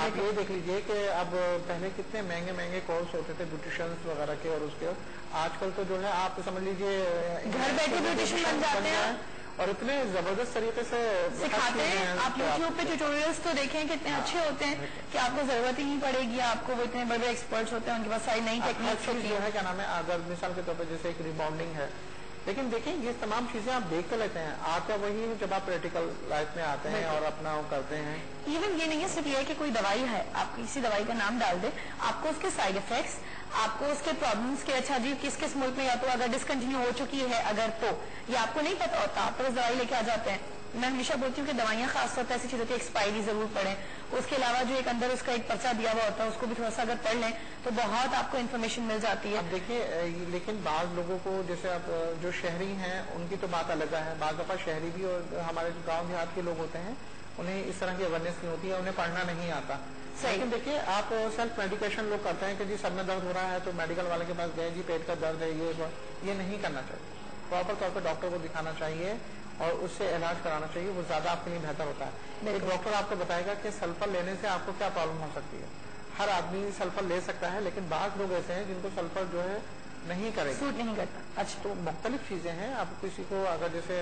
आप ये देख लीजिए कि अब पहले कितने महंगे महंगे कोर्स होते थे ब्यूटिशियंस वगैरह के, और उसके आजकल तो जो है आप समझ लीजिए घर बैठे ब्यूटिशियन बन जाते हैं और इतने जबरदस्त तरीके से सिखाते हैं। आप यूट्यूब पे ट्यूटोरियल्स तो देखें कितने अच्छे होते हैं कि आपको जरूरत ही नहीं पड़ेगी, आपको वो इतने बड़े एक्सपर्ट्स होते हैं, उनके पास सारी नई टेक्निक्स होती है। क्या नाम है, अगर मिसाल के तौर पर जैसे एक रिबाउंडिंग है, लेकिन देखिए ये तमाम चीजें आप देख कर लेते हैं, आता वही है जब आप प्रैक्टिकल लाइफ में आते हैं और अपना वो करते हैं। इवन ये नहीं है सिर्फ ये कि कोई दवाई है, आप किसी दवाई का नाम डाल दे, आपको उसके साइड इफेक्ट्स, आपको उसके प्रॉब्लम्स के, अच्छा जी किस किस मुल्क में या तो अगर डिसकंटिन्यू हो चुकी है अगर तो ये आपको नहीं पता होता, आप तो दवाई लेके आ जाते हैं। मैं हमेशा बोलती हूँ कि दवाइयाँ खासतौर पर ऐसी चीज होती है एक्सपायरी जरूर पढ़ें, उसके अलावा जो एक अंदर उसका एक पर्चा दिया हुआ होता है उसको भी थोड़ा सा अगर पढ़ लें तो बहुत आपको इन्फॉर्मेशन मिल जाती है। अब देखिए लेकिन बाद लोगों को जैसे आप जो शहरी हैं उनकी तो बात अलग है, बाद दफा शहरी भी और हमारे जो गाँव देहात के लोग होते हैं उन्हें इस तरह की अवेयरनेस नहीं होती है, उन्हें पढ़ना नहीं आता। लेकिन देखिए आप सेल्फ मेडिकेशन लोग करते हैं कि जी सर में दर्द हो रहा है तो मेडिकल वाले के पास गए, जी पेट का दर्द है, ये नहीं करना चाहिए। प्रॉपर तौर पर डॉक्टर को दिखाना चाहिए और उससे इलाज कराना चाहिए, वो ज्यादा आपके लिए बेहतर होता है। एक डॉक्टर आपको बताएगा कि सल्फर लेने से आपको क्या प्रॉब्लम हो सकती है। हर आदमी सल्फर ले सकता है, लेकिन बाद लोग ऐसे हैं जिनको सल्फर जो है नहीं करेगा, सूट नहीं करता। अच्छा, तो मुख्तलिफ चीजें हैं। आप किसी को अगर जैसे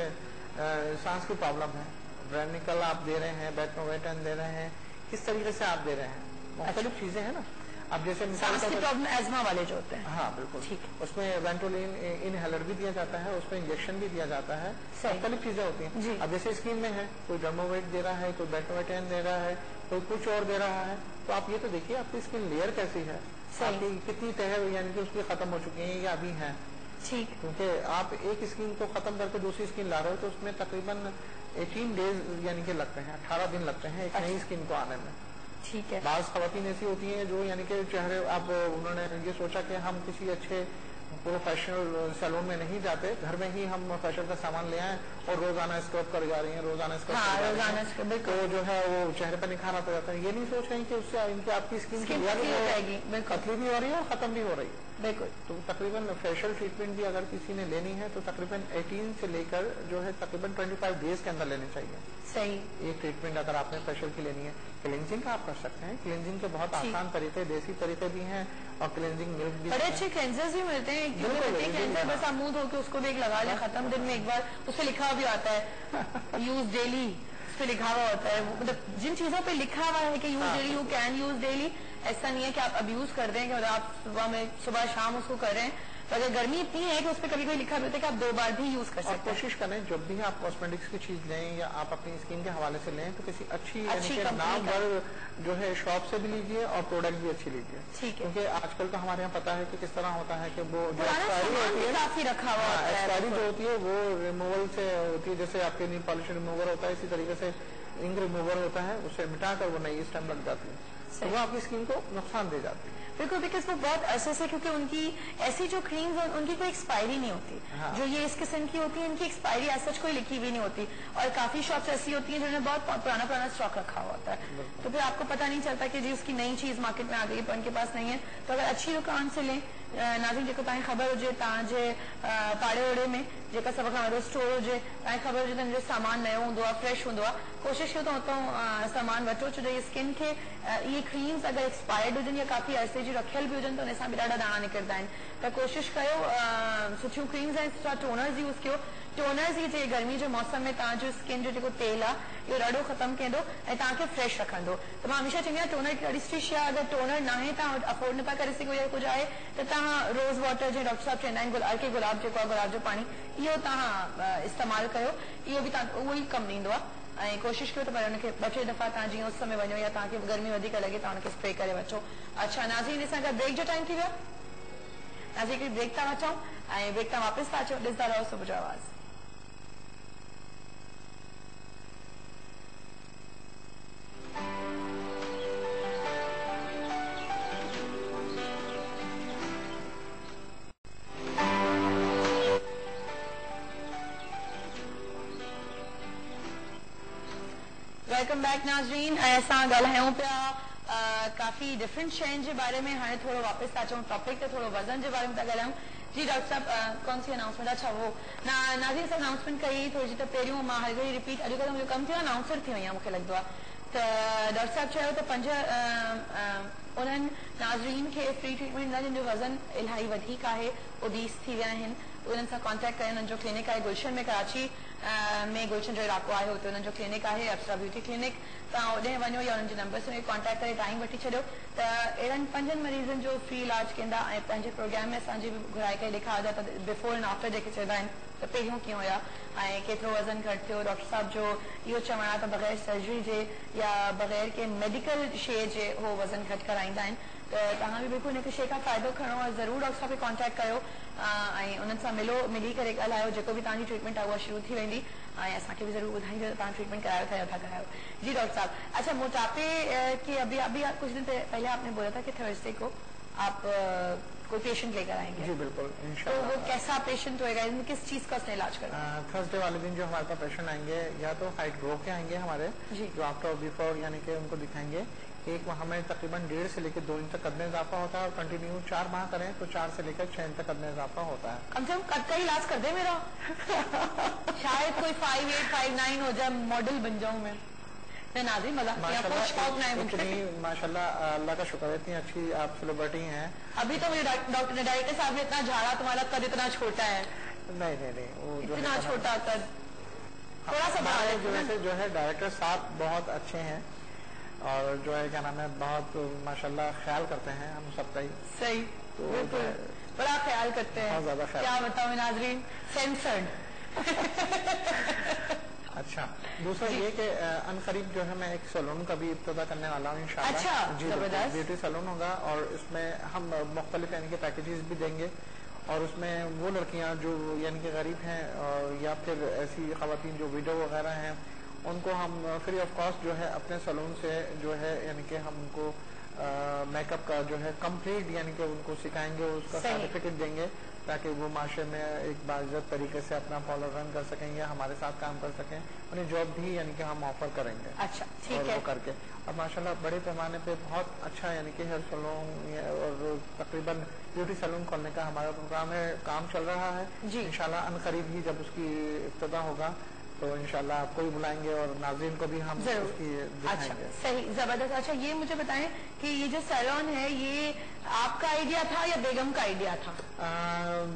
सांस की प्रॉब्लम है, ब्रेनिकल आप दे रहे हैं, बेटनोवेटन दे रहे हैं, किस तरीके से आप दे रहे हैं, मुख्तलिफ चीजें हैं ना। अब जैसे सांस की प्रॉब्लम एस्मा वाले जो होते हैं, हाँ बिल्कुल, ठीक है, उसमें वेंटोलिन इनहेलर भी दिया जाता है, उसमें इंजेक्शन भी दिया जाता है, मुख्तलिफ चीजें होती हैं। अब जैसे स्किन में है, कोई डर्मोवेट दे रहा है, कोई बेटनोवेटन दे रहा है, कोई कुछ और दे रहा है, तो आप ये तो देखिए आपकी स्किन लेयर कैसी है, आपकी कितनी तह यानी कि उसकी खत्म हो चुकी है या अभी है। ठीक, क्योंकि आप एक स्किन को खत्म करके दूसरी स्किन ला रहे हो तो उसमें तकरीबन 18 डेज यानी कि लगते हैं, 18 दिन लगते हैं एक नई स्किन को आने में। ठीक है। बाज़ खवातीन ऐसी होती हैं जो यानी कि चेहरे, अब उन्होंने ये सोचा कि हम किसी अच्छे प्रोफेशनल सैलून में नहीं जाते, घर में ही हम फेशियल का सामान ले आए और रोजाना स्क्रब कर जा रही हैं, रोजाना स्क्रब तो जो है वो चेहरे पर निखार आता जाता है। ये नहीं सोच रहे हैं कि उससे इनकी आपकी स्किन पतली भी हो रही है और खत्म भी हो रही है। बिल्कुल। तो तकरीबन फेशियल ट्रीटमेंट भी अगर किसी ने लेनी है तो तकरीबन 18 से लेकर जो है तकरीबन 25 डेज के अंदर लेनी चाहिए। सही। एक ट्रीटमेंट अगर आपने फेशियल की लेनी है। क्लिनजिंग का आप कर सकते हैं, क्लिनजिंग के बहुत आसान तरीके, देसी तरीके भी हैं और क्लिनजिंग मिल्क भी। बड़े अच्छे क्लेंजर्स भी मिलते हैं, क्लेंजर बस आप मुंह धो के उसको भी एक लगा लें, खत्म, दिन में एक बार, उससे लिखा हुआ भी आता है यूज डेली, उस पर लिखा हुआ होता है, मतलब जिन चीजों पे लिखा हुआ है कि use daily, you can use daily, ऐसा नहीं है कि आप अब्यूज कर दें कि आप सुबह शाम उसको कर रहे हैं। तो अगर गर्मी इतनी है कि उस पर कभी कभी लिखा होता है कि आप 2 बार भी यूज कर सकते हैं। कोशिश करें जब भी आप कॉस्मेटिक्स की चीज लें या आप अपनी स्किन के हवाले से लें तो किसी अच्छी नामवर जो है शॉप से भी लीजिए और प्रोडक्ट भी अच्छी लीजिए। ठीक है। क्योंकि आजकल तो हमारे यहाँ पता है कि किस तरह होता है कि वो जो एक्सपायरी होती है, काफी रखा हुआ होता है, एक्सपायरी जो होती है वो रिमूवल से होती है, जैसे आपके नील पॉलिश रिमूवर होता है, इसी तरीके से इंक रिमूवर होता है, उससे मिटाकर वो नई स्टेम लग जाती है, तो वो आपकी स्किन को नुकसान दे जाती है। बिल्कुल, बिकॉज वो बहुत अरसे से, क्योंकि उनकी ऐसी जो क्रीम्स उनकी कोई एक्सपायरी नहीं होती। हाँ। जो ये इस किस्म की होती है इनकी एक्सपायरी ऐसा कोई लिखी हुई नहीं होती, और काफी शॉप्स ऐसी होती हैं जिन्होंने बहुत पुराना स्टॉक रखा हुआ होता है, तो फिर आपको पता नहीं चलता कि जी उसकी नई चीज मार्केट में आ गई पर उनके पास नहीं है। तो अगर अच्छी दुकान से लें, नाज़रीन जेको तव्हांखे ख़बर हुजे तव्हांजे पाड़े ओड़े में जेका सभ खां वॾो स्टोर हुजे, तव्हांखे ख़बर हुजे त सामान नयो हूंदो आहे, फ्रेश हूंदो आहे, कोशिशि कयो त उतां सामान वठो, छो जो स्किन खे इहे क्रीम्स अगर एक्सपायर्ड हुजनि या काफ़ी अरसे जी रखियल बि हुजनि त उन सां बि ॾाढा दाणा निकिरंदा आहिनि। त कोशिशि कयो सुठियूं क्रीम्स ऐं सुठा टोनर्स यूज़ कयो। टोनर्स ही जे गर्मी जे मौसम में तव्हांजो स्किन जो जेको तेल आहे इहो ॾाढो ख़तमु कंदो ऐं तव्हांखे फ्रेश रखंदो। त मां हमेशह चवंदी आहियां टोनर ॾाढी सुठी शइ आहे, अगरि टोनर न आहे तव्हां अफोर्ड नथा करे सघो या कुझु आहे त तव्हां रोज़ वाटर जीअं डॉक्टर साहब चवंदा आहिनि अर्के गुलाब जेको आहे गुलाब जो पाणी, इहो तव्हां इस्तेमालु कयो, इहो बि तव्हां उहो ई कमु ॾींदो आहे। ऐं कोशिशि कयो त पर हुनखे 2-3 दफ़ा तव्हां जीअं उस में वञो या तव्हांखे गर्मी वधीक लॻे तव्हां हुनखे स्प्रे करे वठो। अच्छा नाज़रीन, असां गॾु ब्रेक जो टाइम थी वियो, नाज़रीन ब्रेक था वठूं ऐं ब्रेक तां वापसि था अचो, ॾिसंदा रहो सुबुह जो आवाज़। वेलकम बैक नाज़रीन, असां ॻाल्हायूं पिया काफ़ी डिफरेंट शयुनि जे बारे में। हाणे थोरो वापसि था अचूं टॉपिक ते, थोरो वज़न जे बारे में था ॻाल्हायूं। जी डॉक्टर साहब, कौन सी अनाउंसमेंट? अच्छा वो नाज़रीन सां अनाउंसमेंट कई थोरी त पहिरियों मां हर घड़ी रिपीट, अॼुकल्ह मुंहिंजो कमु थियो आहे अनाउंसर थी वई आहे मूंखे लॻंदो आहे। त डॉक्टर साहब चयो त 5 उन्हनि नाज़रीन खे फ्री ट्रीटमेंट ॾींदा जिन जो वज़न इलाही वधीक आहे, ओबीस थी विया आहिनि, उन्हनि सां कॉन्टेक्ट कयो। उन्हनि जो क्लिनिक आहे गुलशन में, कराची में गुलशन जो इलाइक़ो आहे, हुते उन्हनि जो क्लिनिक आहे अप्सरा ब्यूटी क्लिनिक। तव्हां होॾे वञो या उन्हनि जे नंबर से कॉन्टेक्ट करे टाइम वठी छॾियो त अहिड़नि 5 मरीज़नि जो फ्री इलाज कंदा। ऐं पंहिंजे प्रोग्राम में असांजी बि घुराए करे ॾेखारंदा त बिफोर एंड आफ्टर जेके चवंदा आहिनि त पहिरियों कीअं हुया ऐं केतिरो वज़न घटि थियो। डॉक्टर साहब जो इहो चवणु आहे त बग़ैर सर्जरी जे या बग़ैर के मेडिकल शइ जे उहो वज़न घटि कराईंदा आहिनि। त तव्हां बि बिल्कुलु हिन शइ खां फ़ाइदो खणो ऐं ज़रूरु डॉक्टर साहब खे कॉन्टेक्ट कयो ऐं उन्हनि सां मिली करे ॻाल्हायो। जेको बि तव्हांजी ट्रीटमेंट आहे उहा शुरू थी वेंदी ऐं असांखे बि ज़रूरु ॿुधाईंदो त तव्हां ट्रीटमेंट करायो था या नथा करायो। जी डॉक्टर साहब, अच्छा मोटापे की अभी कुछ दिन पहले आपने बोला था कि थर्सडे को आप कोई पेशेंट लेकर आएंगे। जी बिल्कुल, तो वो कैसा पेशेंट होएगा, इसमें किस चीज का उसने इलाज करना? थर्सडे वाले दिन जो हमारे पास पेशेंट आएंगे या तो हाइट ग्रो के आएंगे हमारे, जो आफ्टर और बिफोर यानी कि उनको दिखाएंगे, एक हमें तकरीबन 1.5 से लेकर 2 इंच तक कद में इजाफा होता है और कंटिन्यू 4 माह करें तो 4 से लेकर 6 इंच तक कद में इजाफा होता है। कम से कम कद का इलाज कर दे मेरा शायद कोई 5'8", 5'9" हो जाए, मॉडल बन जाऊं मैं। नाज़रीन मजाक किया, कोई शौक नहीं मुझे। माशाल्लाह अल्लाह का शुक्र है, इतनी अच्छी आप सेलिब्रिटी हैं। अभी तो मेरे डायरेक्टर साहब ने इतना झाड़ा, तुम्हारा कद इतना छोटा है। नहीं वो इतना छोटा कद, थोड़ा सा जो है डायरेक्टर साहब बहुत अच्छे हैं और जो है क्या नाम है बहुत माशाल्लाह ख्याल करते हैं हम सबका ही। सही, तो बड़ा ख्याल करते हैं, बहुत ज्यादा। क्या बताऊं नाज़रीन, सेंसर्ड। अच्छा, दूसरा ये कि अनकरीब जो है मैं एक सैलून का भी इब्तिदा करने वाला हूँ इंशाल्लाह। अच्छा, जी, ब्यूटी सैलून होगा और इसमें हम मुख्तलिफ यानी कि पैकेजेस भी देंगे और उसमें वो लड़कियाँ जो यानी कि गरीब हैं और या फिर ऐसी खवातीन जो विडो वगैरह हैं उनको हम फ्री ऑफ कॉस्ट जो है अपने सैलून से जो है यानी कि हम उनको मेकअप का जो है कंप्लीट यानी कि उनको सिखाएंगे, उसका सर्टिफिकेट देंगे ताकि वो माशरे में एक बाइज्जत तरीके से अपना पार्लर रन कर सकें या हमारे साथ काम कर सकें। उन्हें जॉब भी यानी कि हम ऑफर करेंगे। अच्छा, ठीक है। करके और माशाल्लाह बड़े पैमाने पे बहुत अच्छा यानी कि हेयर सैलून और तकरीबन ब्यूटी सैलून खोलने का हमारा प्रोग्राम है, काम चल रहा है। इंशाल्लाह अनकरीब ही जब उसकी इब्तिदा होगा तो इंशाल्लाह आपको भी बुलाएंगे और नाज़रीन को भी हम उसकी दिखाएंगे। अच्छा, सही, जबरदस्त। अच्छा, ये मुझे बताएं कि ये जो सैलून है ये आपका आइडिया था या बेगम का आइडिया था?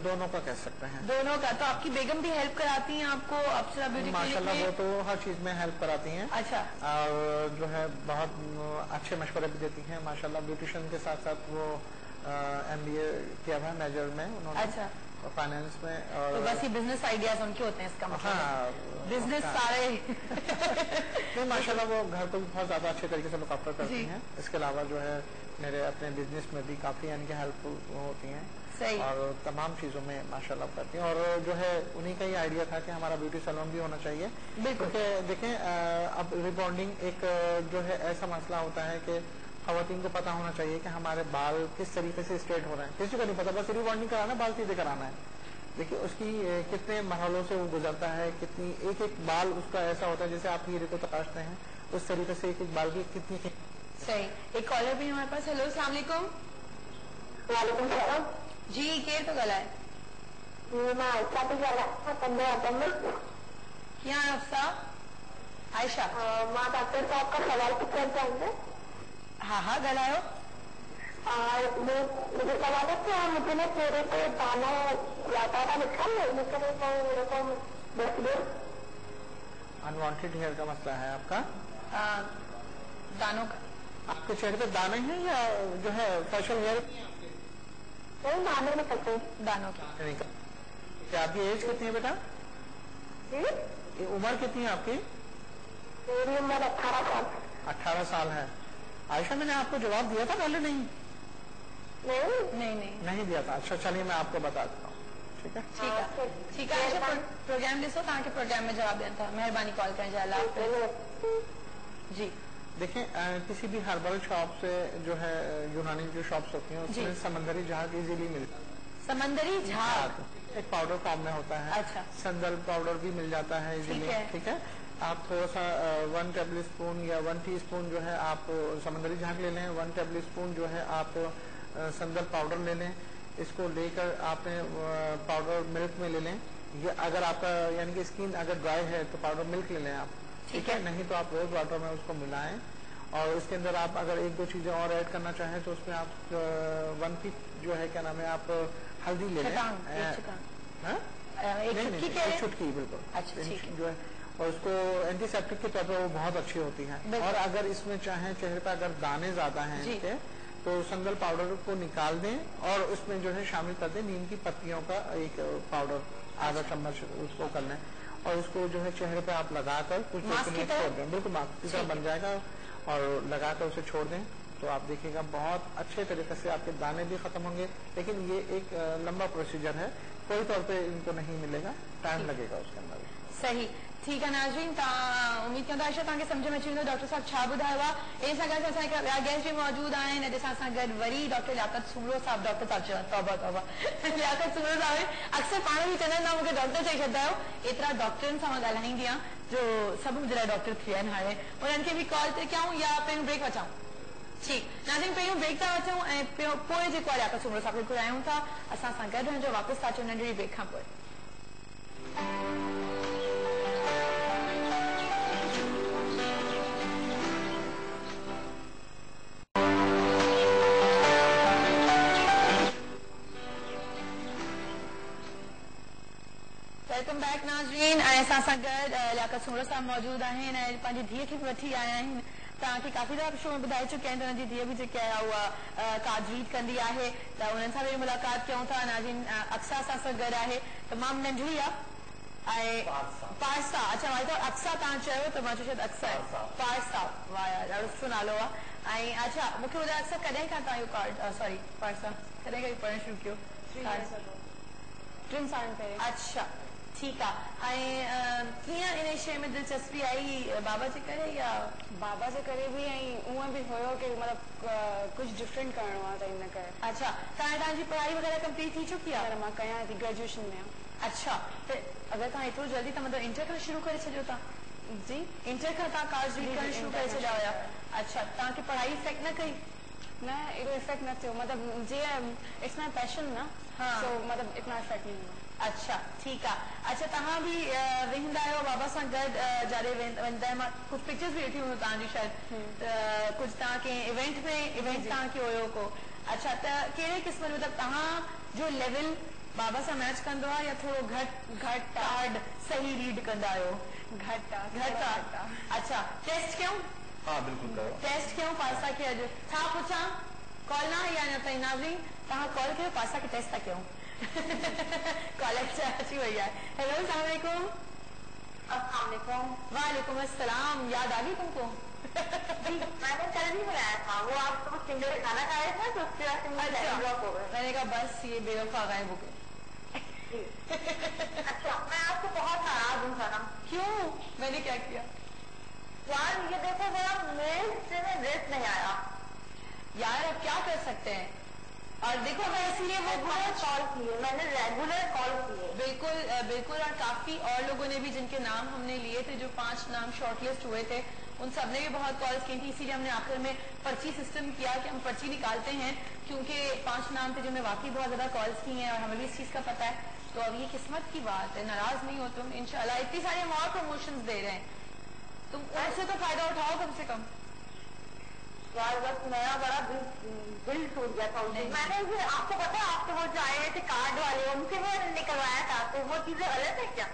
दोनों का कह सकते हैं। दोनों का। तो आपकी बेगम भी हेल्प कराती हैं आपको अप्सरा ब्यूटी क्लिनिक में? माशाल्लाह वो तो हर चीज में हेल्प कराती हैं। अच्छा। और जो है बहुत अच्छे मशवरे भी देती हैं माशाल्लाह। ब्यूटिशियन के साथ साथ वो MBA किया हुआ है मेजर में उन्होंने। अच्छा। फाइनेंस में। और तो बस ये बिजनेस आइडियाज उनके होते हैं इसका मतलब? हाँ, बिजनेस सारे नहीं माशाल्लाह वो घर को भी बहुत ज्यादा अच्छे तरीके से लुक आफ्टर करती हैं। इसके अलावा जो है मेरे अपने बिजनेस में भी काफी यानी कि हेल्पफुल होती हैं। सही। और तमाम चीजों में माशाल्लाह करती हैं और जो है उन्हीं का ही आइडिया था कि हमारा ब्यूटी सैलून भी होना चाहिए। क्योंकि देखें अब रिबॉन्डिंग एक जो है ऐसा मसला होता है कि खवातीन को पता होना चाहिए कि हमारे बाल किस तरीके से स्ट्रेट हो रहे हैं। किसी को नहीं पता, बस रिबॉन्डिंग कराना, बाल सीधे कराना है। देखिए उसकी कितने मरहलों से वो गुजरता है, कितनी एक एक बाल उसका ऐसा होता है जैसे आप हीरे को तराशते हैं उस तरीके से एक एक बाल की कितनी। सही। एक कॉलर भी हमारे पास। हेलो, अस्सलाम वालेकुम। वालेकुम सलाम जी, केर तो गला है? मैं आयशा भी गला 15 क्या अफ्सा? आयशा। माँ डॉक्टर साहब का सवाल पूछना चाहेंगे? हाँ गलायो। मुझे सवाल है कि मुझे ना चेहरे पे दाना जाता था निकल मेरे को अनवांटेड हेयर का मसला है आपका? दानों का? आपके चेहरे पे दाने हैं या जो है फेशियल हेयर? नहीं, दाने निकलते। दानों की। क्या आपकी एज कितनी है बेटा? उम्र कितनी है आपकी? मेरी उम्र 18 साल। 18 साल है। आयशा मैंने आपको जवाब दिया था पहले? नहीं नहीं दिया था। अच्छा चलिए मैं आपको बता देता हूँ। ठीक है ठीक है आयशा, प्रोग्राम लिसो ताकि प्रोग्राम में जवाब देना था। मेहरबानी कॉल करें जला जी। देखें किसी भी हर्बल शॉप से जो है यूनानी जो शॉप्स होती हैं उसमें समंदरी झाग इजीली मिलता है। समंदरी झाग एक पाउडर फॉर्म में होता है। अच्छा। संदल पाउडर भी मिल जाता है इजीली। ठीक है। आप थोड़ा सा 1 टेबल स्पून या 1 टीस्पून जो है आप समंदरी झाग ले लें। 1 टेबल स्पून जो है आप संदल पाउडर ले लें। इसको लेकर आपने पाउडर मिल्क में ले लें। ये अगर आपका यानी कि स्किन अगर ड्राई है तो पाउडर मिल्क ले लें आप। ठीक है। नहीं तो आप रोज वाटर में उसको मिलाएं और उसके अंदर आप अगर 1-2 चीजें और ऐड करना चाहें तो उसमें आप 1 पिंच जो है क्या नाम है आप हल्दी ले लें। एक चुटकी बिल्कुल। अच्छा, जो है और उसको एंटीसेप्टिक के तौर पर वो बहुत अच्छी होती है। और अगर इसमें चाहे चेहरे पर अगर दाने ज्यादा हैं तो संदल पाउडर को निकाल दें और उसमें जो है शामिल कर दें नीम की पत्तियों का एक पाउडर आधा चम्मच उसको कर लें और उसको जो है चेहरे पे आप लगाकर कुछ देर के लिए छोड़ दें। बिल्कुल मास्क की तरह बन जाएगा और लगाकर उसे छोड़ दें तो आप देखिएगा बहुत अच्छे तरीके से आपके दाने भी खत्म होंगे। लेकिन ये एक लंबा प्रोसीजर है, कोई तौर पे इनको नहीं मिलेगा, टाइम लगेगा उसके अंदर। सही। ठीक है नाज़रीन, उम्मीद कंदा आयशा तव्हांखे सम्झ में अची वेंदो डॉक्टर साहब छा ॿुधायो आहे। इन सां गॾु असांखे ॿिया गेस्ट भी मौजूद आहिनि। अॼु असां गॾु वरी डॉक्टर लियाकत सूमरो साहब। डॉक्टर साहब चयो तौबा तौबा लियाकत सूमरो साहब अक्सर पाण बि चवंदा आहिनि मूंखे डॉक्टर चई छॾंदा आहियो। एतिरा डॉक्टरनि सां मां ॻाल्हाईंदी आहियां जो सभु मुंहिंजे लाइ डॉक्टर थी विया आहिनि। हाणे उन्हनि खे बि कॉल ते कयूं या पहिरियों ब्रेक अचाऊं? ठीकु नाज़रीन पहिरियों ब्रेक था अचूं ऐं पोइ जेको आहे लियाकत सुमरो साहिब खे घुरायूं था असां सां गॾु रहजो वापसि था अचूं नंढड़ी ब्रेक खां पोइ वेलकम बैक नाज़रीन ऐं असां सां गॾु लियाकत सुमरो साहिब मौजूद आहिनि ऐं पंहिंजी धीअ खे बि वठी आया आहिनि तव्हांखे काफ़ी दफ़ा शो में ॿुधाए चुकिया आहिनि त हुनजी धीअ बि जेकी आहे उहा कार्ड रीड कंदी आहे त उन्हनि सां बि मुलाक़ात कयूं था नाज़रीन अक्सा असां सां गॾु आहे तमामु नंढड़ी आहे ऐं पारसा अच्छा मां त अक्सा तव्हां चयो त मां चयो शायदि अक्सा आहे पारसा वाह यार ॾाढो सुठो नालो आहे ऐं अच्छा मूंखे ॿुधायो अक्सा कॾहिं खां तव्हां इहो कार्ड सॉरी पारसा कॾहिं खां पढ़णु शुरू कयो 3 साल पहिरियों अच्छा ठीकु आहे ऐं कीअं इन शइ में दिलचस्पी आई बाबा जे करे या बाबा जे करे बि ऐं उअं बि हुयो कि मतिलबु कुझु डिफरेंट करिणो आहे त इन करे अच्छा तव्हांजी पढ़ाई वग़ैरह कंप्लीट थी चुकी आहे मां कयां थी ग्रेजुएशन में अच्छा त अगरि तव्हां एतिरो जल्दी त मतिलबु इंटर खां शुरू करे छॾियो था जी इंटर खां तव्हां कार्ड रीड करणु शुरू करे छॾिया हुया अच्छा तव्हांखे पढ़ाई इफेक्ट न कई न एॾो इफेक्ट न थियो मतिलबु जीअं इट्स माई पैशन न सो मतिलबु इतना इफेक्ट नहीं हुआ अच्छा ठीकु आहे अच्छा तव्हां बि वेंदा आहियो बाबा सां गॾु जॾहिं वेंदा आहियो मां कुझु पिक्चर्स बि ॾिठी हुयूं तव्हांजी शायदि त कुझु तव्हां कंहिं इवेंट में इवेंट तव्हांखे हुयो को अच्छा त कहिड़े क़िस्म जो मतिलबु तव्हांजो लेवल बाबा सां मैच कंदो आहे या थोरो घटि कार्ड सही रीड कंदा आहियो घटि आहे अच्छा टेस्ट कयूं हाँ बिल्कुल करो टेस्ट कयूं पासा खे अॼु छा पुछां कॉल न आई आहे न ताईं नाज़रीन तव्हां कॉल कयो पासा खे टेस्ट था कयूं कॉलेज अची वही है हेलो अस्सलाम वालेकुम वालेकुम अस्सलाम याद आ गई तुमको मैंने कल भी बुलाया था वो आप तो सिंगर खाना खाया था तो उसके बाद मैंने कहा बस ये बेवफा गायब हो गए अच्छा मैं आपको बहुत नाराज हूँ सनम क्यों मैंने क्या किया यार ये देखो जरा मेरे से ड्रेस नहीं आया यार अब क्या कर सकते हैं और देखो मैं इसीलिए वो कॉल किए मैंने रेगुलर कॉल किए बिल्कुल बिल्कुल और काफी और लोगों ने भी जिनके नाम हमने लिए थे जो 5 नाम शॉर्टलिस्ट हुए थे उन सबने भी बहुत कॉल्स की थी इसीलिए हमने आखिर में पर्ची सिस्टम किया कि हम पर्ची निकालते हैं क्योंकि 5 नाम थे जिनमें वाकई बहुत ज्यादा कॉल्स की हैं और हमें भी इस चीज का पता है तो अब ये किस्मत की बात है नाराज नहीं हो तुम इंशाल्लाह इतनी सारी हम और प्रमोशन दे रहे हैं तुम उनसे तो फायदा उठाओ कम से कम यार बस मेरा बड़ा दिल टूट गया था मैंने आपको पता है आपके वो जो आए थे कार्ड वाले उनसे वो निकलवाया था तो वो चीजें गलत है क्या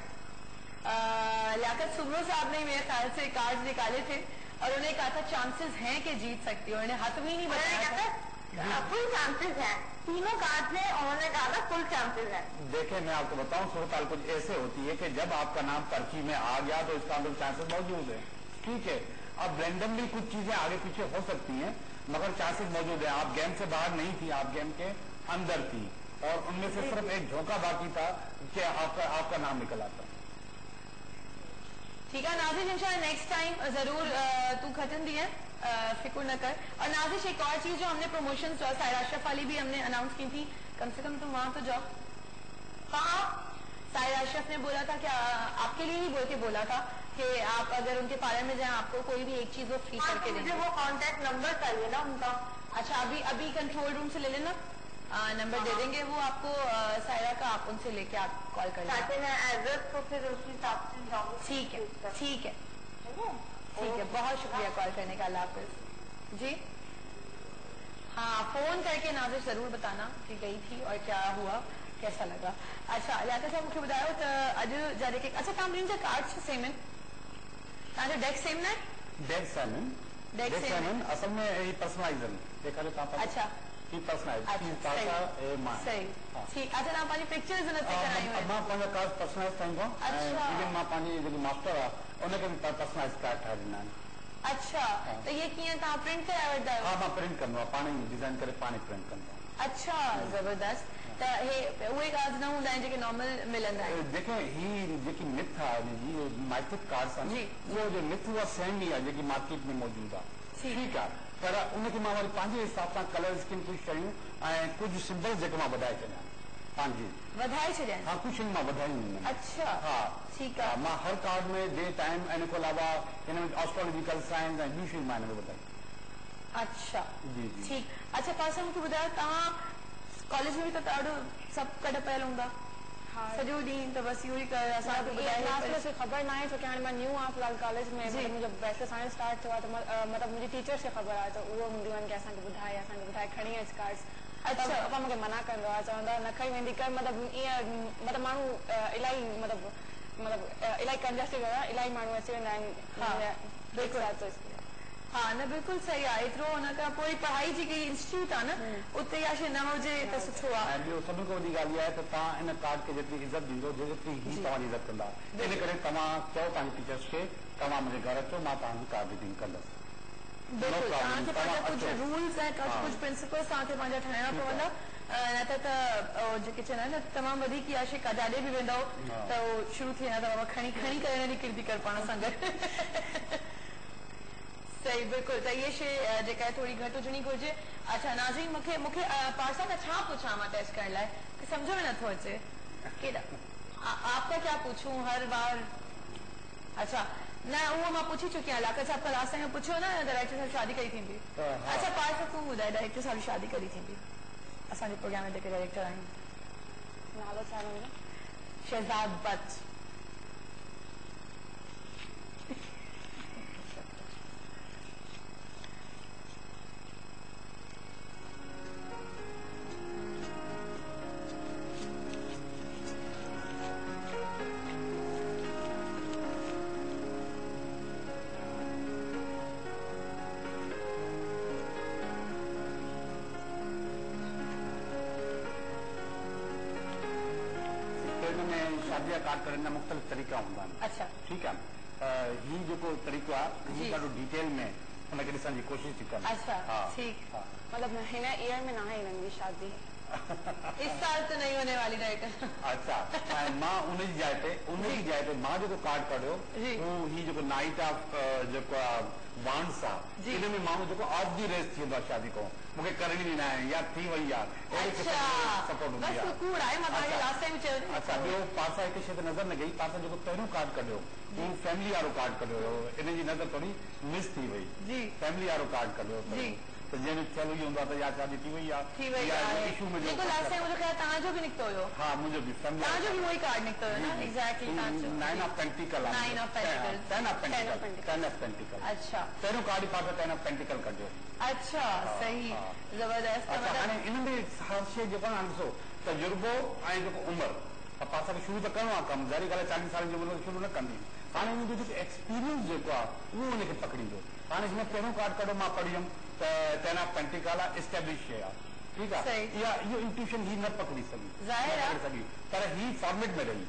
लियाकत सुमरो साहब ने मेरे ख्याल से कार्ड निकाले थे और उन्हें कहा था चांसेस हैं कि जीत सकती हो उन्हें हाथ भी नहीं बताया था फुल चांसेस हैं तीनों कार्ड में उन्होंने कहा था फुल चांसेस है देखिए मैं आपको बताऊं सूरत कुछ ऐसे होती है कि जब आपका नाम पर्ची में आ गया तो इसका अंदर चांसेस मौजूद है ठीक है अब रैंडमली कुछ चीजें आगे पीछे हो सकती हैं मगर चांसेस मौजूद है आप गेम से बाहर नहीं थी आप गेम के अंदर थी और उनमें से सिर्फ एक झोंका बाकी था कि आपका नाम निकल आता ठीक है नाज़िश इंशाल्लाह नेक्स्ट टाइम जरूर तू खत्म दी है फिक्र न कर और नाज़िश एक और चीज जो हमने प्रमोशन सायरा अशरफ वाली भी हमने अनाउंस की थी कम से कम तुम वहां तो जाओ हाँ सायरा अशरफ ने बोला था कि आपके लिए ही बोला था कि आप अगर उनके पार्लर में जाएं आपको कोई भी एक चीज वो फ्री करके देंगे वो कॉन्टेक्ट नंबर चाहिए ना उनका अच्छा अभी कंट्रोल रूम से ले लेना नंबर दे देंगे वो आपको सायरा का आप उनसे लेके आप कॉल कर ताकि मैं एड्रेस को फिर उसी हिसाब से जाऊँ ठीक है ठीक है बहुत शुक्रिया कॉल करने का अल्लाह हाफिज जी हाँ फोन करके नाज़िर जरूर बताना कि गई थी और क्या हुआ कैसा लगा अच्छा लियाकत साहब मूंखे ॿुधायो त अॼु जा जेके अच्छा तव्हां ॿिन्हिनि जा कार्ड्स सेम आहिनि तव्हांजो डेक सेम न आहे डेक सेम असल में ये पर्सनलाइज है देखा जो तव्हां अच्छा ही पर्सनलाइज सही ठीक अच्छा तव्हां पंहिंजी पिक्चर्स हुन ते करायूं आहिनि मां पंहिंजो कार्ड पर्सनलाइज ठाहींदो आहियां इवन मां पंहिंजी जेकी मास्टर आहे उनखे बि पर्सनलाइज कार्ड ठाहे ॾींदा आहिनि अच्छा त ये कीअं तव्हां प्रिंट कराए वठंदा आहियो हाँ मां प्रिंट कंदो आहियां पाण ई डिज़ाइन करे पाण ई प्रिंट कंदो आहियां अच्छा जबरदस्त त हे उहे कार्ड्स न हूंदा आहिनि जेके नॉर्मल मिलंदा आहिनि देखिए ही जेकी मिथ आहे ये माइथिक कार्ड्स आहिनि वो जो मिथ उहा सेम ई आहे जेकी मार्केट में मौजूद आहे ठीक आहे पर उनखे मां वरी पंहिंजे हिसाब सां कलर स्कीम कुझु शयूं ऐं कुझु सिंबल्स जेके मां वधाए छॾिया पंहिंजी वधाए छॾिया हाँ कुछ मां वधायूं अच्छा हाँ ठीक आहे मां हर कार्ड में डे टाइम ऐं इन खां अलावा हिन में एस्ट्रोलॉजिकल साइंस ऐं ॿी शयूं मां हिन में वधायूं अच्छा जी जी ठीक। अच्छा पासा मूंखे ॿुधायो तव्हां कॉलेज में बि त ॾाढो सभु कॾ पियल हूंदा हाँ सॼो ॾींहुं त बस इहो ई कर असांखे ॿुधाए से ख़बर ना है छो कि हाणे मां न्यू आहियां फ़िलहाल कॉलेज में मतलब मुंहिंजो बैचलर साइंस स्टार्ट थियो आहे त मतलब मुंहिंजी टीचर्स खे ख़बर आहे त उहो हूंदियूं आहिनि कि असांखे ॿुधाए खणी अच कार्ड्स। अच्छा पापा मूंखे मना कंदो आहे चवंदो आहे न खणी वेंदी कर मतलब ईअं मतलब माण्हू इलाही मतलब इलाही कंजस्टिव आहे इलाही माण्हू अची वेंदा आहिनि। हा न बिल्कुलु सही आहे एतिरो हुन खां पोइ पढ़ाई जेकी इंस्टीट्यूट आहे न उते इहा शइ न हुजे त सुठो आहे। ऐं ॿियो सभिनि खां वॾी ॻाल्हि इहा आहे त तव्हां इन कार्ड खे जेतिरी इज़त ॾींदो जेतिरी ही तव्हांजी इज़त कंदा इन करे तव्हां चओ तव्हांजे टीचर्स खे तव्हां मुंहिंजे घर अचो मां तव्हांजी कार्ड रीडिंग कंदसि। बिल्कुलु तव्हांखे पंहिंजा कुझु रूल्स ऐं कुझु प्रिंसिपल्स तव्हांखे पंहिंजा ठाहिणा पवंदा न त जेके चवंदा आहिनि न तमामु वधीक इहा शइ जाॾे बि वेंदव त उहो शुरू थी वेंदा अथव खणी करे न निकिरंदी कर पाण सां गॾु। सही बिल्कुलु त इहा शइ जेका आहे थोरी घटि हुजणी घुरिजे। अच्छा नाज़रीन मूंखे पासा खां छा पुछां मां टेस्ट करण लाइ सम्झ में नथो अचे केॾा आपका क्या पूछूं हर बार। अच्छा न उहो मां पुछी चुकी आहियां लाकर साहब लास्ट टाइम पुछियो न डायरेक्टर सां शादी करी थींदी। अच्छा पासा तूं ॿुधाए डायरेक्टर सां शादी करी थींदी असांजे प्रोग्राम में जेके डायरेक्टर आहिनि नालो छा हुनजो? शहज़ाद बट। शादी कार्ड करण जा मुख़्तलिफ़ तरीक़ा हूंदा आहिनि। अच्छा ठीकु आहे ही जेको तरीक़ो आहे ही ॾाढो डिटेल में हुनखे ॾिसण जी कोशिशि थी कनि। अच्छा ठीक मतलब हिन ईयर में न आहे हिननि जी शादी इस साल तो नहीं होने वाली डायरेक्टर। अच्छा ऐं मां उनजी जाइ ते मां जेको कार्ड कढियो हू ही जेको नाइट ऑफ जेको आहे बांड्स आहे इन में माण्हू जेको ऑफ दी रेस थी वेंदो आहे शादी खां मूंखे करणी बि न आहे या थी वई आहे सपोर्ट हूंदी आहे। अच्छा ॿियो पासा हिकु शइ ते नज़र न गई पासा जेको पहिरियों कार्ड कढियो हू फैमिली वारो कार्ड कढियो हुयो इन जी नज़र थोरी मिस थी वई फैमिली वारो कार्ड कढियो त जंहिंमें थियल ई हूंदो आहे त या शादी थी वई आहे इशू में तव्हांजो बि निकितो हुयो। हा मुंहिंजो बि तव्हांजो बि उहो ई कार्ड निकितो हुयो न एग्जैक्टली नाइन ऑफ पेंटिकल अच्छा पहिरियों कार्ड ई पासा 10 ऑफ पेंटिकल कढियो। अच्छा सही ज़बरदस्त। हाणे इन में हर शइ जेको आहे ॾिसो तजुर्बो ऐं जेको उमिरि पासा खे शुरू त करिणो आहे कमु ज़ाहिरी ॻाल्हि 40 साल जी उमिरि शुरू न कंदी हाणे हुनजो जेको एक्सपीरियंस जेको आहे उहो हुनखे पकड़ींदो। हाणे हिन पहिरियों कार्ड कढो मां पढ़ी हुयमि त 10 ऑफ पेंटिकल आहे एस्टेब्लिश शइ आहे ठीकु आहे इहा इहो इंट्यूशन ही न पकड़ी सघी पर ही फॉर्मेट में रही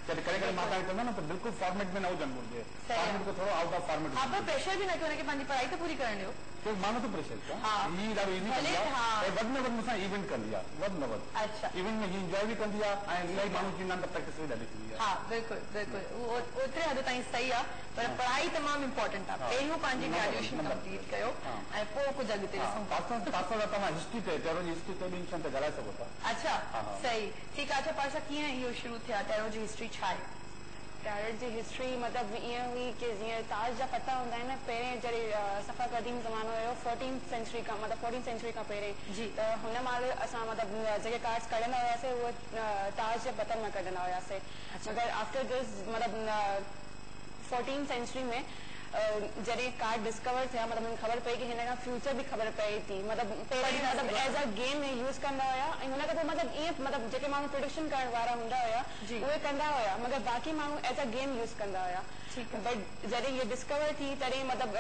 जॾहिं करे मां तव्हांखे चवंदो न त बिल्कुलु फॉर्मेट में न हुजणु घुरिजे फॉर्मेट को थोरो आउट ऑफ फॉर्मेट प्रेशर बि न कयो हुनखे पंहिंजी पढ़ाई त पूरी करण ॾियो तो मां नथो प्रेशर कयां ही ॾाढो इज़ी कंदी आहे वधि में वधि मूंसां इवेंट कंदी आहे वधि में वधि अच्छा इवेंट में ही इंजॉय बि कंदी आहे ऐं इलाही माण्हू चवंदा आहिनि त प्रैक्टिस बि ॾाढी थींदी आहे। हा बिल्कुलु ओतिरे हद ताईं सही आहे पर पढ़ाई तमामु इम्पोर्टेंट आहे पहिरियों पंहिंजी ग्रेजुएशन कंप्लीट कयो ऐं पोइ कुझु अॻिते ॾिसूं तव्हां हिस्ट्री ते टेरो जी हिस्ट्री ते बि इन ते ॻाल्हाए सघो था। अच्छा सही ठीकु आहे। अच्छा पासा कीअं इहो शुरू थिया टेरो जी हिस्ट्री छा आहे? टैरट जी हिस्ट्री मतलब ईअं हुई कि जीअं ताज जा पता हूंदा आहिनि न पहिरें जॾहिं सफ़ा क़दीम ज़मानो हुयो 14th सेंचुरी खां मतलब 14th सेंचुरी खां पहिरें त हुन महिल असां मतलब जेके कार्ड्स कढंदा हुआसीं उहे ताज जे पतनि में कढंदा हुआसीं मगर आफ्टर दिस मतलब 14th सेंचुरी में जॾहिं कार्ड डिस्कवर थिया मतलब मूंखे ख़बर पई कि हिन खां फ्यूचर बि ख़बर पए थी मतलब पहिरीं मतलब एज अ गेम में यूज़ कंदा हुया ऐं हुन खां पोइ मतलब ईअं मतलब जेके माण्हू प्रोडिक्शन करण वारा हूंदा हुया उहे कंदा हुया मगर बाक़ी माण्हू एज अ गेम यूज़ कंदा हुया बट जॾहिं इहे डिस्कवर थी तॾहिं मतलब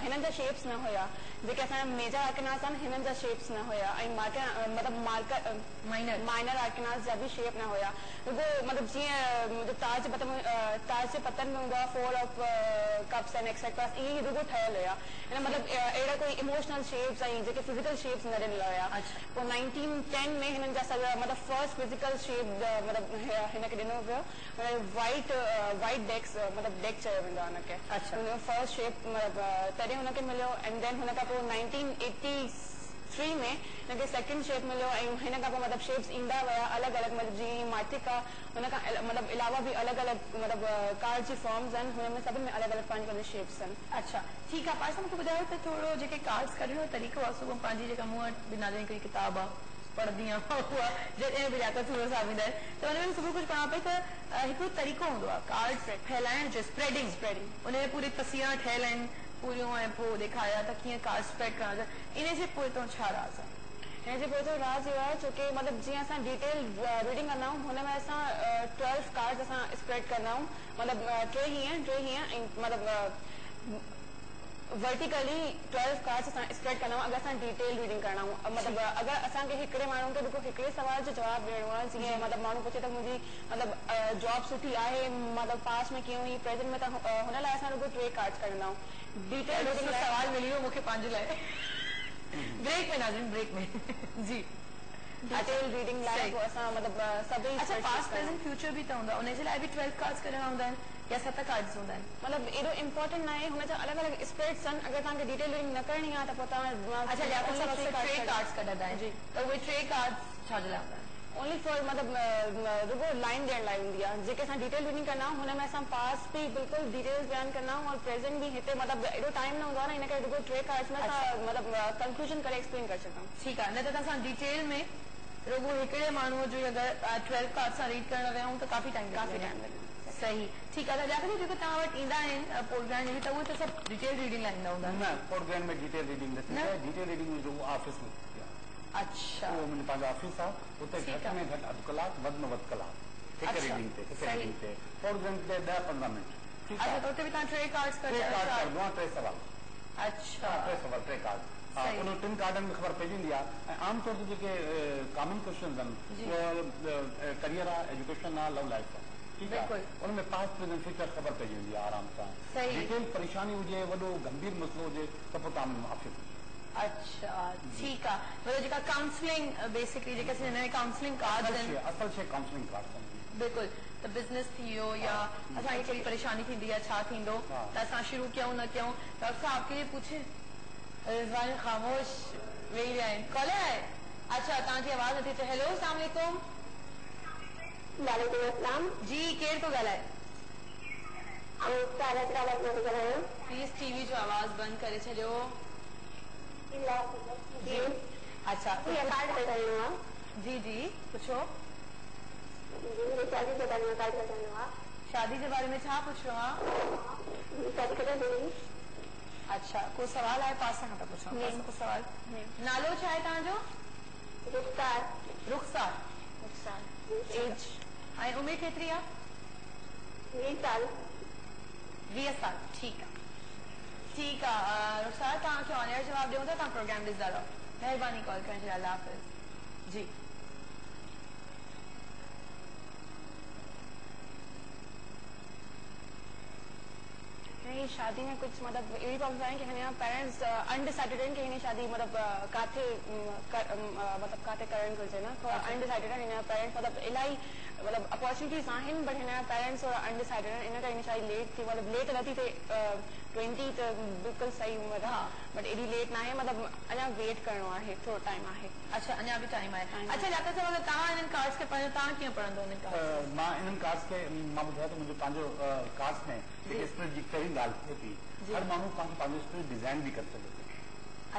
हिननि जा शेप्स न हुया जेके असांजा मेजर आर्कनास आहिनि हिननि जा शेप्स न हुया ऐं मतलब माइनर आर्कनास जा बि शेप न हुया मतलब जीअं ताज जे पतन में हूंदो आहे 4 ऑफ कप्स एंड एक्सेट्रा इहे रुगो ठहियल हुया मतलब अहिड़ा कोई इमोशनल शेप्स ऐं जेके फिजिकल शेप्स न ॾिनल हुया। पोइ 1910 में हिननि जा सॼा मतलब फर्स्ट फिजिकल शेप मतलब हिनखे ॾिनो वियो वाइट डेक्स मतलब डेक चयो वेंदो आहे हुनखे फर्स्ट शेप मतलब तॾहिं हुनखे मिलियो एंड देन हुन खां पोइ 1980 3 में हिनखे सेकंड शेप मिलियो ऐं हिन खां पोइ मतिलबु शेप्स ईंदा विया अलॻि अलॻि मतिलबु जीअं मार्टिका हुन खां मतिलबु अलावा बि अलॻि अलॻि मतिलबु कार्ड जी फॉर्म्स आहिनि हुन में सभिनि में अलॻि अलॻि पंहिंजी पंहिंजी शेप्स आहिनि। अच्छा ठीकु आहे। पासा मूंखे ॿुधायो त थोरो जेके कार्ड्स कढण जो तरीक़ो आहे सुबुह पंहिंजी जेका मूं वटि बिना हिकिड़ी किताब आहे पढ़ंदी आहियां उहा जॾहिं बि जाता थोरो सामींदा आहिनि त हुन में सुबुह कुझु पढ़ां पई त हिकिड़ो तरीक़ो हूंदो आहे कार्ड फैलाइण जो स्प्रेडिंग उन में पूरी तस्वीरां ठहियल आहिनि पूरियूं ऐं पोइ ॾेखारिया त कीअं कार्ड स्प्रेड करणु इन जे पोइ तो छा राज़ आहे? हिन जे पोइ तो राज़ इहो आहे छोकी मतिलबु जीअं असां डिटेल रीडिंग कंदा आहियूं हुन में असां 12 कार्ड्स असां स्प्रेड कंदा आहियूं मतिलबु टे हीअं ऐं मतिलबु वर्टिकली 12 कार्ड्स असां स्प्रेड कंदा आहियूं अगरि असां डिटेल रीडिंग करणा आहियूं मतिलबु अगरि असांखे हिकिड़े माण्हू खे रुगो हिकिड़े सवाल जो जवाबु ॾियणो आहे जीअं मतिलबु माण्हू पुछे त मुंहिंजी मतिलबु जॉब सुठी आहे मतिलबु पास में कीअं हुई प्रेजेंट में त हुन लाइ असां रुगो 3 कार्ड्स कढंदा आहियूं डिटेल रीडिंग सवाल मिली वियो मूंखे पंहिंजे लाइ ब्रेक में नाज़रीन ब्रेक में जी डिटेल रीडिंग लाइ पोइ असां मतिलबु सभई अच्छा पास्ट प्रेजेंट फ्यूचर बि त हूंदा उनजे लाइ बि 12 कार्ड्स कढणा हूंदा आहिनि या 7 कार्ड्स हूंदा आहिनि? मतिलबु एॾो इम्पोर्टेंट न आहे हुन जा अलॻि अलॻि स्प्रेड्स आहिनि अगरि तव्हांखे डिटेल रीडिंग न करणी आहे त पोइ तव्हां अच्छा या तो 3 कार्ड्स कढंदा आहिनि त उहे 3 कार्ड्स छा जे लाइ हूंदा आहिनि? ओनली फॉर मतिलबु रुगो लाइन ॾियण लाइ हूंदी आहे जेके असां डिटेल रीडिंग कंदा आहियूं हुन में असां पास बि बिल्कुलु डिटेल्स बयानु कंदा आहियूं और प्रेजेंट बि हिते मतिलबु एॾो टाइम न हूंदो आहे न हिन करे रुगो 3 कार्ड्स में असां मतिलबु कंक्लूजन करे एक्सप्लेन करे सघूं। ठीकु आहे न त असां डिटेल में रुगो हिकिड़े माण्हूअ जो अगरि 12 कार्ड्स सां रीड करण वियूं त काफ़ी टाइम सही ठीकु आहे। त ॾाढो जेको तव्हां वटि ईंदा आहिनि पोडग्राइंड में त उहे त सभु डिटेल रीडिंग लाइ ईंदा हूंदा न पोडग्राइंड में डिटेल रीडिंग न थींदी आहे डिटेल रीडिंग जो ऑफिस में अच्छा वो मुंहिंजो पंहिंजो ऑफिस आहे हुते घटि में घटि अधु कलाकु वधि में वधि कलाकु हिकु रीडिंग ते पोडग्राइंड ते 10-15 मिनट। अच्छा त हुते बि तव्हां 3 कार्ड्स करदो आहे 3 सवाल अच्छा 3 कार्ड उन 3 कार्डनि में ख़बर पइजी वेंदी आहे ऐं आमतौर ते जेके कॉमन क्वेश्चन आहिनि करियर आहे एजुकेशन आहे लव लाइफ आहे ठीकु आहे उनमें पास्ट प्रेजेंट फ्यूचर ख़बर पइजी वेंदी आहे आराम सां डिटेल परेशानी हुजे वॾो गंभीर मसइलो हुजे त पोइ तव्हां ऑफिस अच्छा ठीकु आहे मतलब जेका काउंसलिंग बेसिकली जेके हिन काउंसलिंग कार्ड असल शइ काउंसलिंग कार्ड बिल्कुलु त बिज़नेस थी वियो या असांखे कहिड़ी परेशानी थींदी आहे छा थींदो त असां शुरू कयूं न कयूं डॉक्टर साहब के पूछे रिज़वान ख़ामोश वेही रहिया आहिनि कॉलर आहे अच्छा तव्हांजी आवाज़ नथी अचे हेलो अस्सलाम वालेकुम। वालेकुम अस्सलाम जी केरु थो ॻाल्हाए? प्लीज टीवी जो आवाज़ बंदि करे छॾियो। जी अच्छा जी जी पुछो। शादी के बारे में छा पुछिणो आहे? अच्छा कोई सवाल आहे पास खां था पुछां को सवाल नालो छा आहे तव्हांजो? रुखसार एज ऐं उमिरि केतिरी आहे? 20 साल ठीकु आहे ठीक है रुखसार तव्हांखे ऑन एयर जवाब ॾियूं था तव्हां प्रोग्राम ॾिसंदा रहो महिरबानी कॉल करण जे लाइ अल्लाह हाफ़िज़ जी। नहीं शादी में कुछ मतलब अहिड़ी प्रॉब्लम आहे कि हिन पेरेंट्स अनडिसाइडेड आहिनि कि हिन शादी मतलब काथे मतलब काथे करणु घुरिजे न थोड़ा अनडिसाइडेड आहिनि हिन पेरेंट्स मतलब इलाही मतलब अपॉर्चुनिटीज़ आहिनि बट हिन पेरेंट्स थोड़ा अनडिसाइडेड आहिनि इन करे हिन शादी लेट थी मतलब लेट नथी थिए 20 त बिल्कुलु सही उमिरि आहे बट एॾी लेट न आहे मतलब अञा वेट करणो आहे थोरो टाइम आहे। अच्छा अञा बि टाइम आहे। अच्छा डॉक्टर साहब अगरि तव्हां इन्हनि कार्ड्स खे पढ़ो तव्हां कीअं पढ़ंदो इन्हनि कार्ड्स? मां इन्हनि कार्ड्स खे मां ॿुधायो त मुंहिंजो पंहिंजो कार्ड्स में जेके स्प्रिट जी कहिड़ी ॻाल्हि थिए थी हर माण्हू पंहिंजो स्प्रिट डिज़ाइन बि करे सघे थो।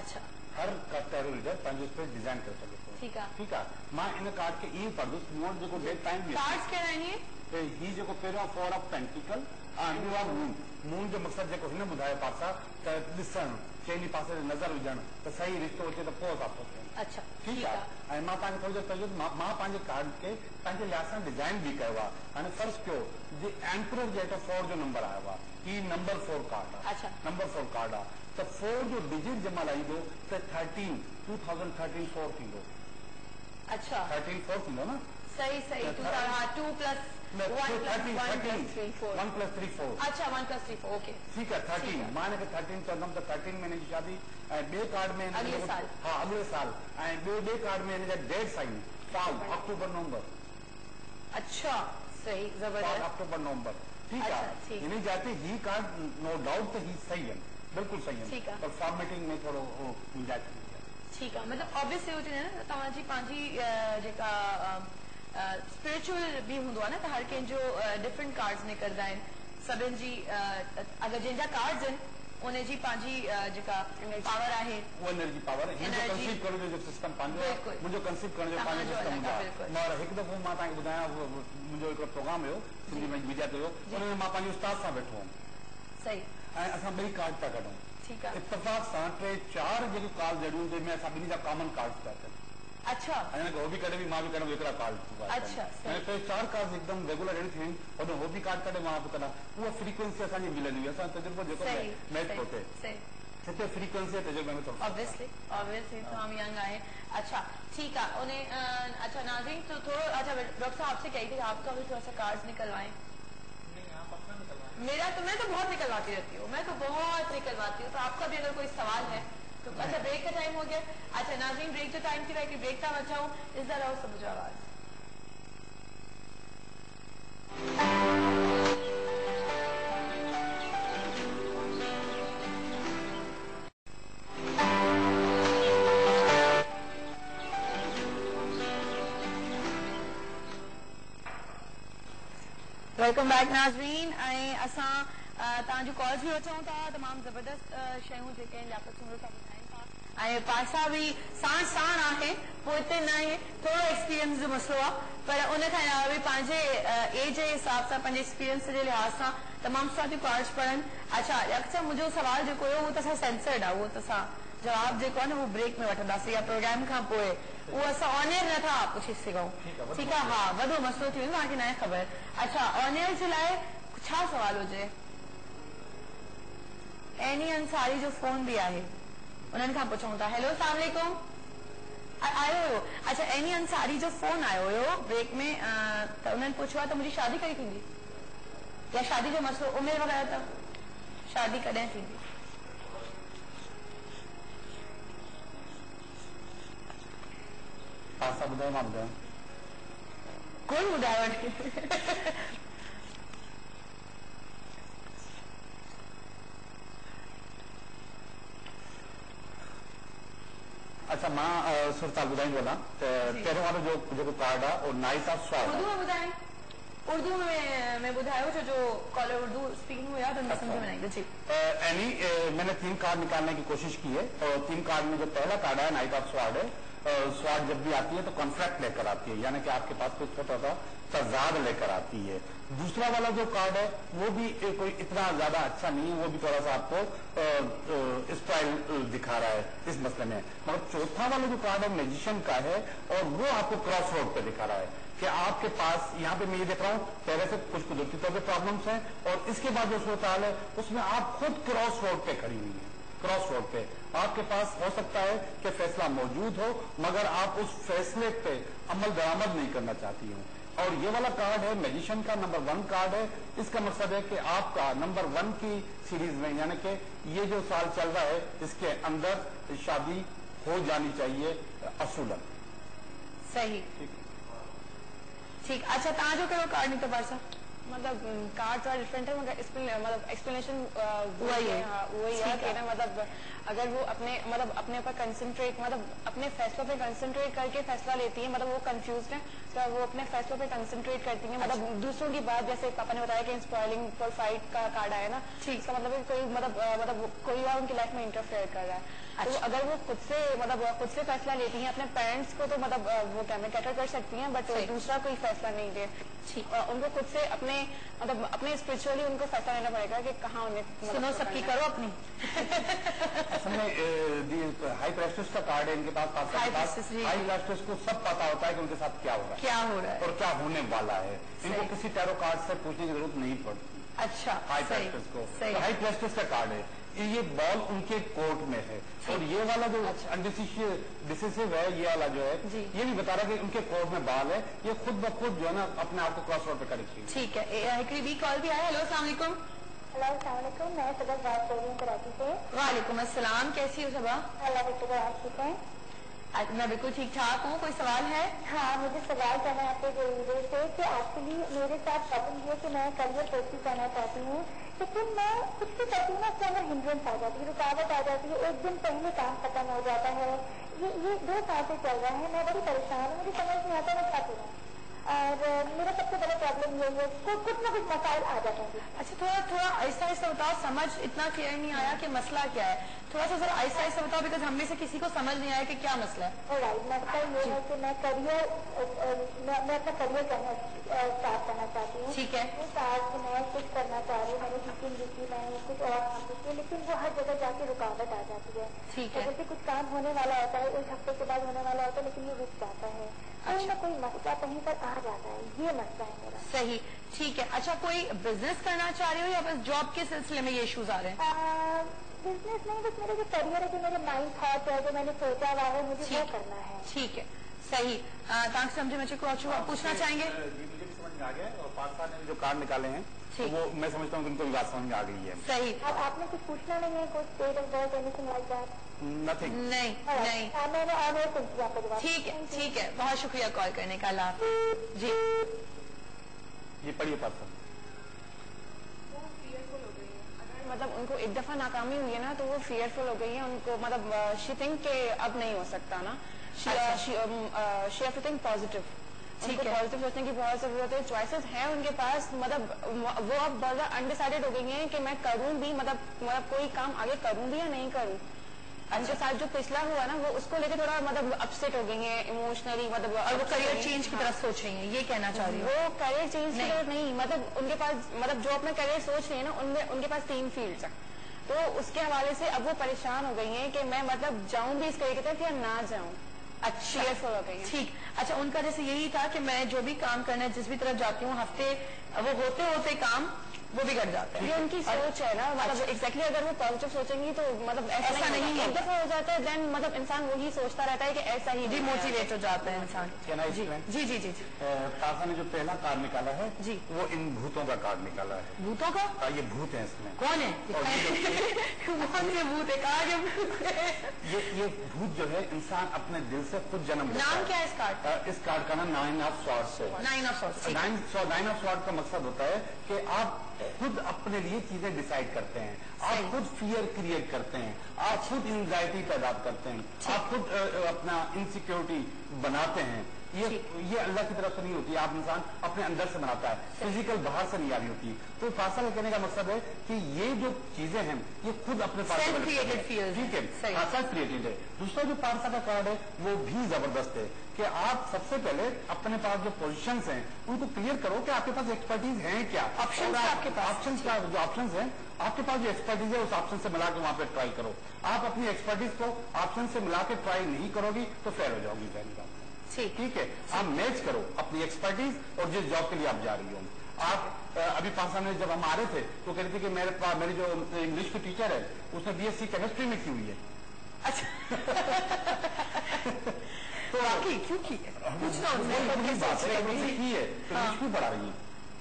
अच्छा हर कैटेगरी लीडर पंहिंजो स्प्रिट डिज़ाइन करे सघे थो। ठीकु आहे मां इन कार्ड खे ईअं पढ़ंदुसि मूं वटि जेको डेट टाइम कार्ड्स कहिड़ा आहिनि ही जेको पहिरियों 4 ऑफ पेंटिकल ॿियो आहे मून मून जो मक़सदु जेको हिन ॿुधायो पासा त ॾिसणु चइनी पासे नज़र विझणु त सही रिश्तो अचे त पोइ असां सोचूं। अच्छा ठीकु आहे ऐं मां तव्हांखे थोरी देरि पहिरियों मां पंहिंजे कार्ड खे पंहिंजे लिहाज़ सां डिज़ाइन बि कयो आहे। हाणे फर्ज़ कयो जे एम्प्रो जेको 4 जो नंबर आयो आहे ही नंबर 4 कार्ड आहे। अच्छा नंबर 4 कार्ड आहे त 4 जो डिजिट जंहिं महिल ईंदो त 2013 4 थींदो। अच्छा 13 4 थींदो न सही सही 2 प्लस 1 प्लस 3 4 1 प्लस 3 4 अच्छा 1 प्लस 3 4 ओके ठीकु आहे 13 मां हिनखे 13 चवंदमि त 13 में हिनजी शादी ऐं ॿिए कार्ड में अॻिले साल हा अॻिले साल ऐं ॿिए कार्ड में हिनजा डेट साइन साल अक्टूबर नवंबर। अच्छा सही जबरदस्त अक्टूबर नवंबर ठीकु आहे हिन जाते ही कार्ड नो डाउट त ही सही आहिनि बिल्कुलु सही आहिनि पर फॉर्मेटिंग में थोरो गुंजाइश ठीक है, मतलब ऑब्वियसली होती है ना तव्हांजी पंहिंजी जेका स्पिरिचुअल भी हूंदो आहे न, त हर कंहिंजो डिफरेंट कार्ड्स निकिरंदा आहिनि सभिनि जी, अगरि जंहिंजा कार्ड्स आहिनि उन जी पंहिंजी जेका पावर आहे, वो एनर्जी पावर है, मुंहिंजो कंसीव करण जो सिस्टम पंहिंजो, मुंहिंजो कंसीव करण जो पंहिंजो सिस्टम हूंदो आहे। और हिकु दफ़ो मां तव्हांखे ॿुधायां, मुंहिंजो हिकिड़ो प्रोग्राम हुयो सिंधी मीडिया ते हुयो, उनमें मां पंहिंजे उस्ताद सां वेठो हुउमि, सही, ऐं असां ॿई कार्ड था कढूं, ठीकु आहे, इत्तेफ़ाक़ सां 3-4 जेके कार्ड जड़ियूं जंहिंमें असां ॿिन्ही जा कॉमन कार्ड पिया कनि। अच्छा, हो भी कॾहिं मां भी कॾहिं हिकिड़ा कार्ड, अच्छा, 4 कार्ड एकदम रेगुलर अहिड़ी थी वञनि, हो भी कार्ड कॾहिं मां बि कढां, उहा फ्रीक्वेंसी असांजी मिलंदी हुई, असां तजुर्बो जेको मैच थो थिए, हिते फ्रीक्वेंसी तजुर्बे में थोरो ऑब्वियसली तो हम यंग आए। अच्छा ठीक है, उन्हें अच्छा नाज़रीन तो थोड़ा, अच्छा डॉक्टर साहब आपसे कही थी आप तो अभी थोड़ा सा कार्ड्स निकलवाएं। मेरा तो, मैं तो बहुत निकलवाती रहती हूँ, मैं तो बहुत निकलवाती हूँ, तो आपका भी अगर कोई सवाल है तो। अच्छा ब्रेक का टाइम हो गया, अच्छा नाज़रीन ब्रेक जो टाइम थी कि ब्रेक का बचाऊँ इस तरह हो सब आवाज। वेलकम बैक नाज़रीन, ऐं असां तव्हांजो कॉल्स भी वठूं था, तमामु ज़बरदस्त शयूं जेके आहिनि लियाकत सुमरो साहब ॿुधाइनि था, ऐं पासा भी साण आहे, पोइ हिते न आहे, थोरो एक्सपीरियंस जो मसलो आहे, पर उन खां अलावा बि पंहिंजे एज जे हिसाब सां, पंहिंजे एक्सपीरियंस जे लिहाज़ सां तमामु सुठा कार्ड्स पढ़नि। अच्छा अक्सर मुंहिंजो सवाल जेको हुयो उहो त असां सेंसर्ड आहे, उहो त असां जवाब जेको आहे न उहो ब्रेक में वठंदासीं या प्रोग्राम खां पोइ, उहो असां ऑनएयर नथा पुछी सघूं, ठीकु आहे, हा वॾो मसलो थी वेंदो, तव्हांखे न आहे ख़बर। अच्छा ऑनएयर जे लाइ छा सवाल हुजे? एनी अंसारी जो फोन भी आहे, उन्हनि खां पुछूं था। हेलो अस्सलाम वालेकुम, आयो हुयो, अच्छा एनी अंसारी जो फोन आयो हुयो ब्रेक में, त उन्हनि पुछियो आहे त मुंहिंजी शादी कॾहिं थींदी, या शादी जो मसलो उमिरि वग़ैरह, त शादी कॾहिं थींदी? पासा ॿुधायो, मां ॿुधायां, कोन ॿुधायो। अच्छा मां सुरताल ॿुधाईंदो वञा, त पहिरियों वारो जेको कार्ड आहे उहो नाइट ऑफ स्वाड, उर्दू में ॿुधाएं, उर्दू में ॿुधायो, जो कॉलर उर्दू स्पीकिंग हुआ तो उनमें समझ में नहीं जी। एनी मैंने 3 कार्ड निकालने की कोशिश की है, और 3 कार्ड में जो पहला कार्ड है नाइट ऑफ स्वाड है, स्वाड जब भी आती है तो कॉन्फ्लिक्ट लेकर आती है, यानी कि आपके पास कोई छोटा सा तजाद लेकर आती है। दूसरा वाला जो कार्ड है वो भी कोई इतना ज्यादा अच्छा नहीं है, वो भी थोड़ा सा आपको स्टाइल दिखा रहा है इस मसले में, मगर चौथा वाला जो कार्ड है मैजिशियन का है, और वो आपको क्रॉस रोड पे दिखा रहा है कि आपके पास, यहाँ पे मैं ये देख रहा हूँ पहले से कुछ कुदरती तौर पे प्रॉब्लम्स हैं, और इसके बाद जो सूरत हाल है उसमें आप खुद क्रॉस रोड पे खड़ी हुई है। क्रॉस रोड पे आपके पास हो सकता है कि फैसला मौजूद हो, मगर आप उस फैसले पे अमल दरामद नहीं करना चाहती हो। और ये वाला कार्ड है मैजिशियन का, नंबर 1 कार्ड है। इसका मकसद है कि आपका नंबर 1 की सीरीज में, यानी कि ये जो साल चल रहा है इसके अंदर शादी हो जानी चाहिए असूलन। सही, ठीक। अच्छा तव्हांजो कहिड़ो कार्ड निकितो पासा? मतलब कार्ड्स आर डिफरेंट है, मगर मतलब एक्सप्लेनेशन वही है, वही है कि ना, मतलब अगर वो अपने ऊपर कंसंट्रेट, मतलब अपने फैसलों पे कंसंट्रेट करके फैसला लेती है, मतलब वो कंफ्यूज है तो वो अपने फैसलों पे कंसंट्रेट करती है, मतलब दूसरों की बात, जैसे पापा ने बताया कि स्पॉइलिंग फॉर फाइट का कार्ड आया ना, ठीक, इसका मतलब कोई मतलब कोई और उनकी लाइफ में इंटरफेयर कर रहा है। तो अगर वो खुद से फैसला लेती हैं, अपने पेरेंट्स को तो मतलब वो कैटर कर सकती हैं, बट दूसरा कोई फैसला नहीं दे, उनको खुद से अपने स्पिरिचुअली उनको फैसला लेना पड़ेगा कि कहाँ उन्हें सुनो सबकी करो अपनी। असल में हाई प्रेस्टिस का कार्ड है इनके पास, हाई प्रेस्टिस को सब पता होता है कि उनके साथ क्या हो रहा है और क्या होने वाला है, इनको किसी टैरो कार्ड से पूछने की जरूरत नहीं पड़ती। अच्छा, हाई प्रेस्टिस को, तो हाई प्रेस्टिस का कार्ड है, ये बॉल उनके कोर्ट में है, और ये वाला जो डिसिसिव है, ये वाला जो है ये भी बता रहा है कि उनके कोर्ट में बॉल है, ये खुद ब खुद जो है ना अपने आप को क्रॉस रोड पे करेगी। ठीक है, एक कॉल भी आया। हेलो अस्सलाम वालेकुम। हेलो अस्सलाम वालेकुम, मैं सबा बात कर रही हूँ कराची से। वालेकुम अस्सलाम, कैसी हो सबा? अल्लाह का शुक्र, आप ठीक हैं? मैं बिल्कुल ठीक ठाक हूँ। कोई सवाल है? हाँ, मुझे सवाल करना है आपके जरूर से कि एक्चुअली मेरे साथ प्रॉब्लम ये कि मैं करियर परस्यू करना चाहती हूँ, लेकिन मैं कुछ भी करती हूँ ना, उसके अंदर हिंड्रेंस आ जाती है, रुकावट आ जाती है, एक दिन पहले काम खत्म हो जाता है, ये 2 साल से चल रहा है, मैं बड़ी परेशान हूँ, मुझे समझ नहीं आता मैं क्या करूँ। और मेरा सबसे बड़ा प्रॉब्लम यही है, कुछ ना कुछ मसाइल आ जाते हैं। अच्छा, थोड़ा आहिस्ता आहिस्ता बताओ, समझ इतना क्लियर नहीं आया कि मसला क्या है, थोड़ा सा जरा आहिस्ता आहिस्ता बताओ, बिकॉज हम में से किसी को समझ नहीं आया कि क्या मसला है। राइट, मसला ये है कि मैं अपना करियर स्टार्ट करना चाहती हूँ। ठीक है। उस आज मैं कुछ करना चाह रही हूँ, मैंने टीचिंग भी की, मैंने कुछ और काम भी किया, लेकिन वो हर जगह जाके रुकावट आ जाती है। ठीक है। जैसे कुछ काम होने वाला होता है, 1 हफ्ते के बाद होने वाला होता है, लेकिन ये रुक जाता है। कोई ना कोई मसला कहीं पर आ जाता है, ये मसला है मेरा। सही, ठीक है। अच्छा, कोई बिजनेस करना चाह रही हो या बस जॉब के सिलसिले में ये इश्यूज आ रहे हैं? बिजनेस नहीं, बस मेरा जो करियर है, जो मेरे माइंड थॉट है, जो मैंने सोचा हुआ है, मुझे वो करना है। ठीक है, सही। थैंक्स समझे मुझे को पूछना चाहेंगे? जी, मुझे भी समझ में आ गया और पाकिस्तान ने जो कार्ड निकाले हैं तो वो मैं समझता हूँ कि उनको भी बात समझ में आ गई है। सही। अब आपने कुछ पूछना नहीं है, कुछ date of birth, anything like that? Nothing. नहीं। मैंने ऑनर सुनती आपको जवाब। ठीक है, ठीक है, बहुत शुक्रिया कॉल करने का। अल्लाह हाफ़िज़। जी, ये पढ़िए पाकिस्तान। मतलब उनको एक दफा नाकामी हुई है ना, तो वो फियरफुल हो गई है, उनको मतलब शी थिंक के अब नहीं हो सकता ना, she have to think positive. उनको पॉजिटिव सोचने की बहुत जरूरत है, चॉइसेस हैं उनके पास, मतलब वो अब बहुत अनडिसाइडेड हो गई हैं कि मैं करूं भी, मतलब कोई काम आगे करूं भी या नहीं करूं। उनके साथ जो पिछला हुआ ना, वो उसको लेके थोड़ा मतलब अपसेट हो गई है इमोशनली, मतलब और वो करियर चेंज की तरफ सोच रही है, ये कहना चाह रही हूँ। वो करियर चेंज की तरफ नहीं, मतलब उनके पास, मतलब जो अपना करियर सोच रही है ना, उनमें उनके पास 3 फील्ड्स हैं, तो उसके हवाले से अब वो परेशान हो गई हैं कि मैं मतलब जाऊं भी इस करियर की तरफ या ना जाऊं। अच्छा, हो गई है। ठीक। अच्छा, उनका जैसे यही था कि मैं जो भी काम करना है, जिस भी तरफ जाती हूँ, हफ्ते वो होते होते काम वो बिगड़ जाता है। ये उनकी सोच है ना, मतलब एग्जैक्टली अगर वो पॉजिटिव सोचेंगी तो मतलब ऐसा नहीं है। एक दफा हो जाता है, देन मतलब इंसान वही सोचता रहता है कि ऐसा ही डिमोटिवेट हो जाता है इंसान। जी जी जी जी। तासा ने जो पहला कार्ड निकाला है जी, वो इन भूतों का कार्ड निकाला है। भूतों का? ये भूत है इसमें। कौन है? कौन से भूत है? कहा के भूत है? ये भूत जो है इंसान अपने दिल से खुद जन्म लेता है। नाम क्या है इस कार्ड का? इस कार्ड का नाम 9 ऑफ स्वॉर्ड्स है। 9 ऑफ स्वॉर्ड्स। 9 ऑफ स्वॉर्ड का मकसद होता है कि आप खुद अपने लिए चीजें डिसाइड करते हैं, आप खुद फियर क्रिएट करते हैं, आप खुद एंजाइटी पैदा करते हैं, आप खुद अपना इनसिक्योरिटी बनाते हैं। ये अल्लाह की तरफ से नहीं होती, आप इंसान अपने अंदर से बनाता है, फिजिकल बाहर से नहीं आ रही होती। तो फासल कहने का मकसद है कि ये जो चीजें हैं ये खुद अपने पास ठीक है, सेल्फ क्रिएटेड है। दूसरा जो पारसा का कार्ड है वो भी जबरदस्त है कि आप सबसे पहले अपने पास जो पोजीशंस हैं उनको क्लियर करो कि आपके पास एक्सपर्टीज है क्या, ऑप्शन आपके पास, ऑप्शन का जो ऑप्शन है आपके पास जो एक्सपर्टीज है उस ऑप्शन से मिला के वहां पे ट्राई करो। आप अपनी एक्सपर्टीज को ऑप्शन से मिला के ट्राई नहीं करोगी तो फेल हो जाओगी पहली बात। ठीक है, आप मैच करो अपनी एक्सपर्टीज और जिस जॉब के लिए आप जा रही हो। आप अभी पाकिस्तान में जब हम आ रहे थे तो कह रहे थे कि मेरी जो इंग्लिश की टीचर है उसने बीएससी केमिस्ट्री में की हुई है। अच्छा तो वाकई क्यों की है? पूछना बात है की है तो इंग्लिश क्यों पढ़ा रही है?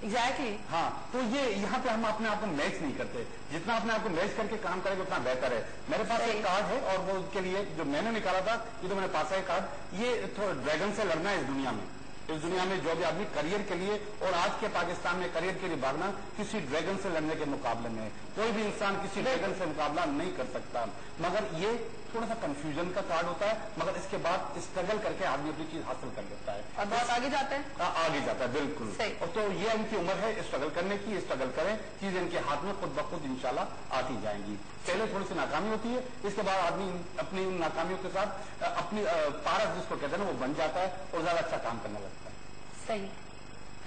एग्जैक्टली। हाँ, तो ये यहाँ पे हम अपने आप को मैच नहीं करते, जितना अपने आप को मैच करके काम करेंगे उतना बेहतर है। मेरे पास एक कार्ड है और वो उसके लिए जो मैंने निकाला था, ये तो मैंने पास है कार्ड, ये थोड़ा ड्रैगन से लड़ना है इस दुनिया में। इस दुनिया में जो भी आदमी करियर के लिए और आज के पाकिस्तान में करियर के लिए भागना किसी ड्रैगन से लड़ने के मुकाबले में, कोई भी इंसान किसी ड्रैगन से मुकाबला नहीं कर सकता। मगर ये थोड़ा सा कंफ्यूजन का कार्ड होता है, मगर इसके बाद स्ट्रगल करके आदमी अपनी चीज हासिल कर लेता है और बहुत आगे जाता है। आगे जाता है, बिल्कुल। और तो ये इनकी उम्र है स्ट्रगल करने की, स्ट्रगल करें, चीज इनके हाथ में खुद ब खुद इंशाल्लाह आती जाएंगी। पहले थोड़ी सी नाकामी होती है, इसके बाद आदमी अपनी उन नाकामियों के साथ अपनी पारस जिसको कहते हैं ना वो बन जाता है और ज्यादा अच्छा काम करने लगता है। सही।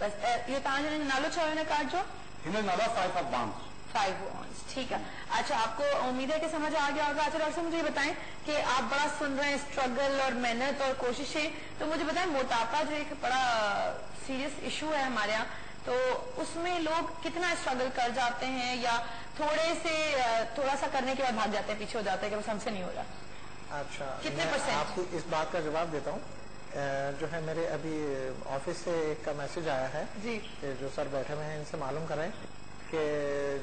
बस ये तांजन नालो छो कार्ड जो हिंदू नाला 5 ऑफ वांड्स। 5 वांड्स, ठीक है। अच्छा, आपको उम्मीद है कि समझ आ गया होगा। अच्छा डॉक्टर साहब मुझे ये बताएं कि आप बड़ा सुन रहे हैं स्ट्रगल और मेहनत और कोशिशें, तो मुझे बताएं मोटापा जो एक बड़ा सीरियस इशू है हमारे यहाँ, तो उसमें लोग कितना स्ट्रगल कर जाते हैं या थोड़ा सा करने के बाद भाग जाते हैं, पीछे हो जाते हैं कि बस हमसे नहीं हो रहा? अच्छा, कितने मैं परसेंट? आपको इस बात का जवाब देता हूँ। जो है मेरे अभी ऑफिस से एक का मैसेज आया है जी, जो सर बैठे हुए हैं इनसे मालूम करें कि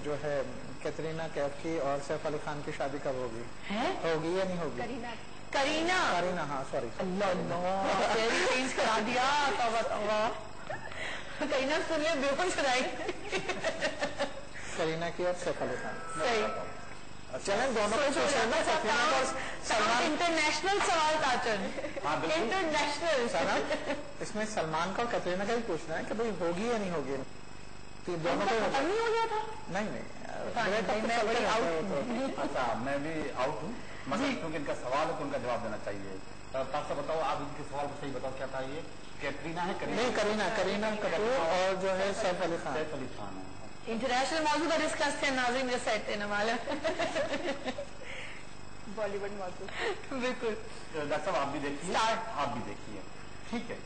जो है कैटरीना कैफ की और सैफ अली खान की शादी कब होगी, होगी या नहीं होगी? करीना, हाँ सॉरी, चेंज करा दिया। करीना सुन लिया, बेहोश कराई। करीना की और सैफ अली खान। सही। चलें दोनों को सलमान इंटरनेशनल सवाल ताचन, इंटरनेशनल। इसमें सलमान का और कैटरीना का भी पूछना है कि भाई होगी या नहीं होगी, तो दोनों को नहीं हो गया था। नहीं अच्छा मैं भी आउट हूँ, मगर क्योंकि इनका सवाल है तो उनका जवाब देना चाहिए। तासा बताओ, आप इनके सवाल को सही बताओ, क्या था ये? कैटरीना है? नहीं, करीना कपूर और जो है सैफ अली खान। सैफ अली खान है। इंटरनेशनल मौजूद पर डिस्कस थे नाज़रीन, मेरे सेट थे ना मालूम। बॉलीवुड मौजूद बिल्कुल। डॉक्टर साहब आप भी देखिए, आप भी देखिए, ठीक है।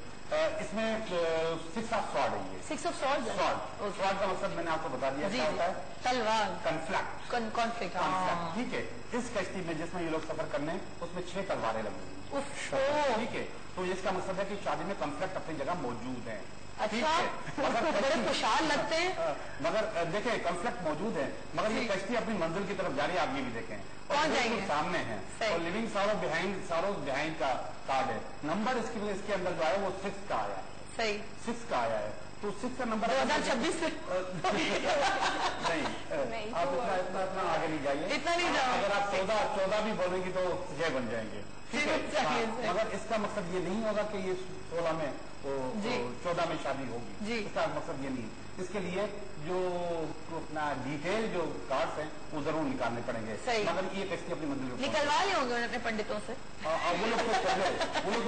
इसमें 6 ऑफ स्वॉर्ड है ये। 6 ऑफ स्वॉर्ड। स्वॉर्ड का मतलब मैंने आपको बता दिया क्या होता है? तलवार। कॉन्फ्लिक्ट, ठीक है। इस कश्ती में जिसमें ये लोग सफर करने, उसमें 6 तलवारें लगी, ठीक है। तो इसका मतलब है कि शादी में कॉन्फ्लिक्ट अपनी जगह मौजूद है। अच्छा, मगर बड़े खुशहाल लगते हैं। मगर देखिए कॉन्फ्लिक्ट मौजूद है, मगर ये कश्ती अपनी मंजिल की तरफ जा रही है, आप ये भी देखें। कौन जाएंगे? सामने है और लिविंग सारो बिहाइंड का कार्ड है। नंबर इसके अंदर जो है वो 6 का आया है। सही, 6 का आया है, तो 6 का नंबर 2026 से नहीं, आप इतना आगे नहीं जाइए, इतना नहीं जाओ। अगर आप 14 भी बोलेंगे तो 6 बन जाएंगे, ठीक है। मगर इसका मकसद ये नहीं होगा कि ये 16 में 14 में शादी होगी, इसका मकसद ये नहीं। इसके लिए जो अपना डिटेल जो कार्ड्स हैं वो जरूर निकालने पड़ेंगे, मगर ये कश्ती अपनी मंजिल निकलवा लिए होंगे अपने पंडितों से। वो लोग तो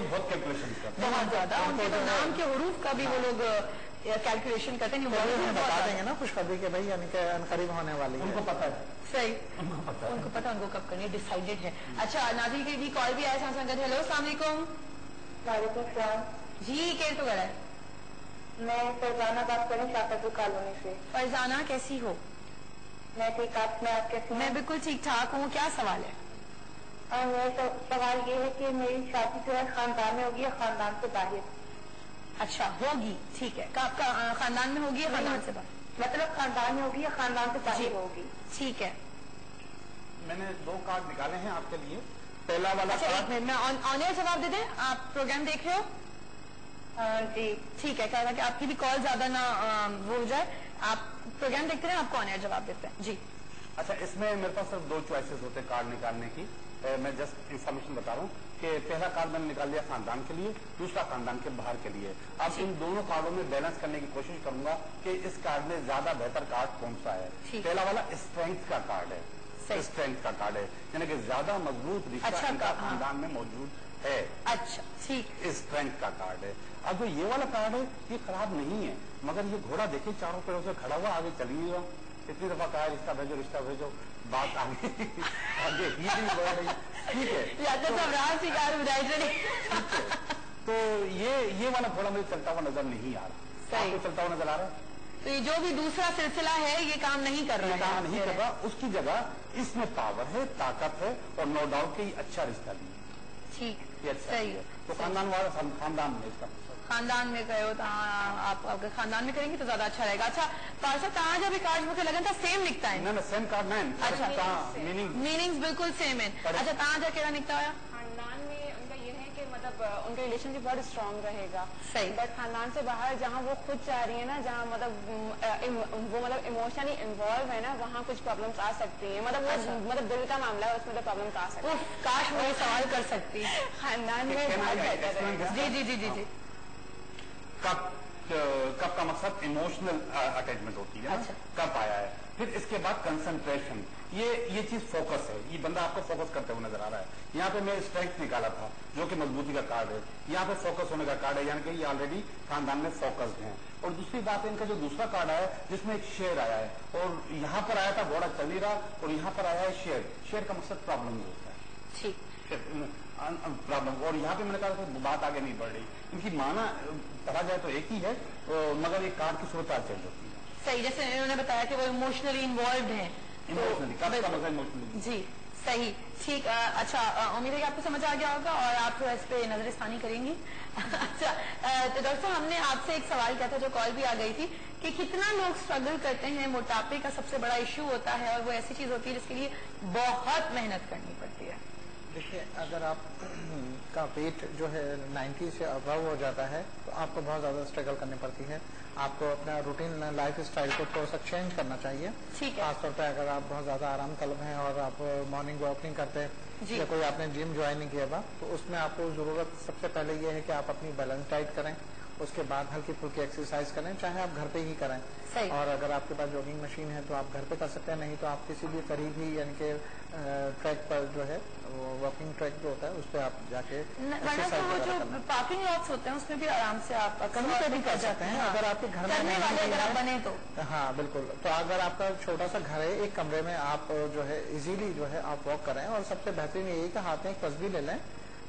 बहुत कैलकुलेशन करते हैं, बहुत ज्यादा। उनके तो नाम के हरूफ का भी वो लोग कैलकुलेशन करते हैं, बता देंगे ना खुशखबरी के भाई यानी कि अनकरीब होने वाली है। उनको पता है, सही, उनको पता उनको कब करनी है, डिसाइडेड है। अच्छा नाज़रीन के भी कॉल भी आया। हेलो अस्सलाम वालेकुम। जी केर तो गया है। मैं फरजाना बात करूँ शाहपुर कॉलोनी से। फरजाना कैसी हो? मैं ठीक, आप कैसी? मैं बिल्कुल ठीक ठाक हूँ। क्या सवाल है? मेरा सवाल ये है कि मेरी शादी जो है खानदान में होगी या खानदान से बाहर? अच्छा होगी, ठीक है। आपका खानदान में होगी या खानदान से बाहर? मतलब खानदान में होगी या खानदान से बाहर होगी? ठीक है। मैंने 2 कार्ड निकाले हैं आपके लिए। पहला वाला एक मिनट में ऑन एयर जवाब दे दें। आप प्रोग्राम देख रहे हो? जी ठीक है। कह रहा कि आपकी भी कॉल ज्यादा ना वो हो जाए, आप प्रोग्राम देखते रहे, आपको ऑन एयर जवाब देते हैं जी। अच्छा, इसमें मेरे पास सिर्फ 2 चॉइसेस होते हैं कार्ड निकालने की। मैं जस्ट इंफॉर्मेशन बता रहा हूँ कि पहला कार्ड मैंने निकाल लिया खानदान के लिए, दूसरा खानदान के बाहर के लिए। अब इन दोनों कार्डों में बैलेंस करने की कोशिश करूंगा कि इस कार्ड में ज्यादा बेहतर कार्ड कौन सा है। पहला वाला स्ट्रेंथ का कार्ड है, स्ट्रेंथ का कार्ड है, यानी कि ज्यादा मजबूत रिश्ता इनका खानदान में मौजूद है। अच्छा, ठीक, स्ट्रेंथ का कार्ड है। अब जो ये वाला कार्ड है ये खराब नहीं है, मगर ये घोड़ा देखिए चारों पैरों से खड़ा हुआ, आगे चल नहीं रहा। इतनी दफा कहा रिश्ता भेजो, बात आगे ही नहीं बढ़ रही, ठीक है। तो ये वाला घोड़ा मुझे चलता हुआ नजर नहीं आ रहा। आपको चलता हुआ नजर आ रहा है? तो ये जो भी दूसरा सिलसिला है ये काम नहीं कर रहा है, काम नहीं कर रहा। उसकी जगह इसमें पावर है, ताकत है और नो डाउट कि अच्छा रिश्ता भी है। ठीक, ये अच्छा सही है। तो खानदान वाला खानदान में इसका खानदान में गए हो तो आप अगर खानदान में करेंगे तो ज्यादा अच्छा रहेगा। अच्छा पार्सा कहाँ जब कार्ड मुझे लगा था सेम लिखता है ना, सेम कार्ड नहीं। अच्छा, मीनिंग्स बिल्कुल सेम है। अच्छा कहाँ जा केड़ा निकता है? खानदान में उनका ये है कि मतलब उनका रिलेशनशिप बहुत स्ट्रांग रहेगा, सही। बट खानदान से बाहर जहाँ वो खुद चाह रही है ना, जहाँ मतलब वो मतलब इमोशनली इन्वॉल्व है ना, वहाँ कुछ प्रॉब्लम्स आ सकती हैं। मतलब वो मतलब दिल का मामला है, उसमें तो प्रॉब्लम्स आ सकती है। काश मुझे सवाल कर सकती खानदान में जी। कब का मकसद इमोशनल अटैचमेंट होती है, अच्छा। कब आया है। फिर इसके बाद कंसंट्रेशन, ये चीज फोकस है। ये बंदा आपको फोकस करते हुए नजर आ रहा है। यहाँ पे मैं स्ट्रेंथ निकाला था जो कि मजबूती का कार्ड है, यहाँ पे फोकस होने का कार्ड है, यानी कि ये ऑलरेडी खानदान में फोकस्ड हैं। और दूसरी बात है इनका जो दूसरा कार्ड आया है जिसमें एक शेर आया है, और यहाँ पर आया था घोड़ा चल नहीं रहा, और यहाँ पर आया है शेर का मकसद प्रॉब्लम होता है, ठीक, प्रॉब्लम। और यहाँ पे मैंने कहा बात आगे नहीं बढ़ रही। इनकी माना पढ़ा जाए तो एक ही है, मगर एक कार्ड की सूरत चेंज होती है। सही, जैसे इन्होंने बताया कि वो इमोशनली इन्वॉल्व है, इमोशनली जी सही, ठीक। अच्छा उम्मीद है कि आपको समझ आ गया होगा और आप इस पे नजरसानी करेंगी। अच्छा तो डॉक्टर साहब हमने आपसे एक सवाल किया था जो कॉल भी आ गई थी कि कितना लोग स्ट्रगल करते हैं, मोटापे का सबसे बड़ा इश्यू होता है और वो ऐसी चीज होती है जिसके लिए बहुत मेहनत करनी पड़ती है। देखिए, अगर आप का वेट जो है 90 से अबव हो जाता है तो आपको बहुत ज़्यादा स्ट्रगल करनी पड़ती है। आपको अपना रूटीन लाइफ स्टाइल को थोड़ा सा चेंज करना चाहिए। खासतौर पर अगर आप बहुत ज़्यादा आराम तलब हैं और आप मॉर्निंग वॉक नहीं करते या कोई आपने जिम ज्वाइन नहीं किया हुआ, तो उसमें आपको ज़रूरत सबसे पहले ये है कि आप अपनी बैलेंस डाइट करें, उसके बाद हल्की फुल्की एक्सरसाइज करें, चाहे आप घर पे ही करें। और अगर आपके पास जॉगिंग मशीन है तो आप घर पे कर सकते हैं, नहीं तो आप किसी भी करीबी यानी कि ट्रैक पर जो है वॉकिंग ट्रैक जो होता है उस पर आप जाके तो वो जो पार्किंग लॉट्स होते हैं उसमें भी आराम से आप कहीं पे भी कर सकते हैं। अगर आपके घर में अगर आप बने तो हाँ बिल्कुल। तो अगर आपका छोटा सा घर है, एक कमरे में आप जो है इजीली जो है आप वॉक करें, और सबसे बेहतरीन यही कि हाथ में एक तस्बीह ले लें,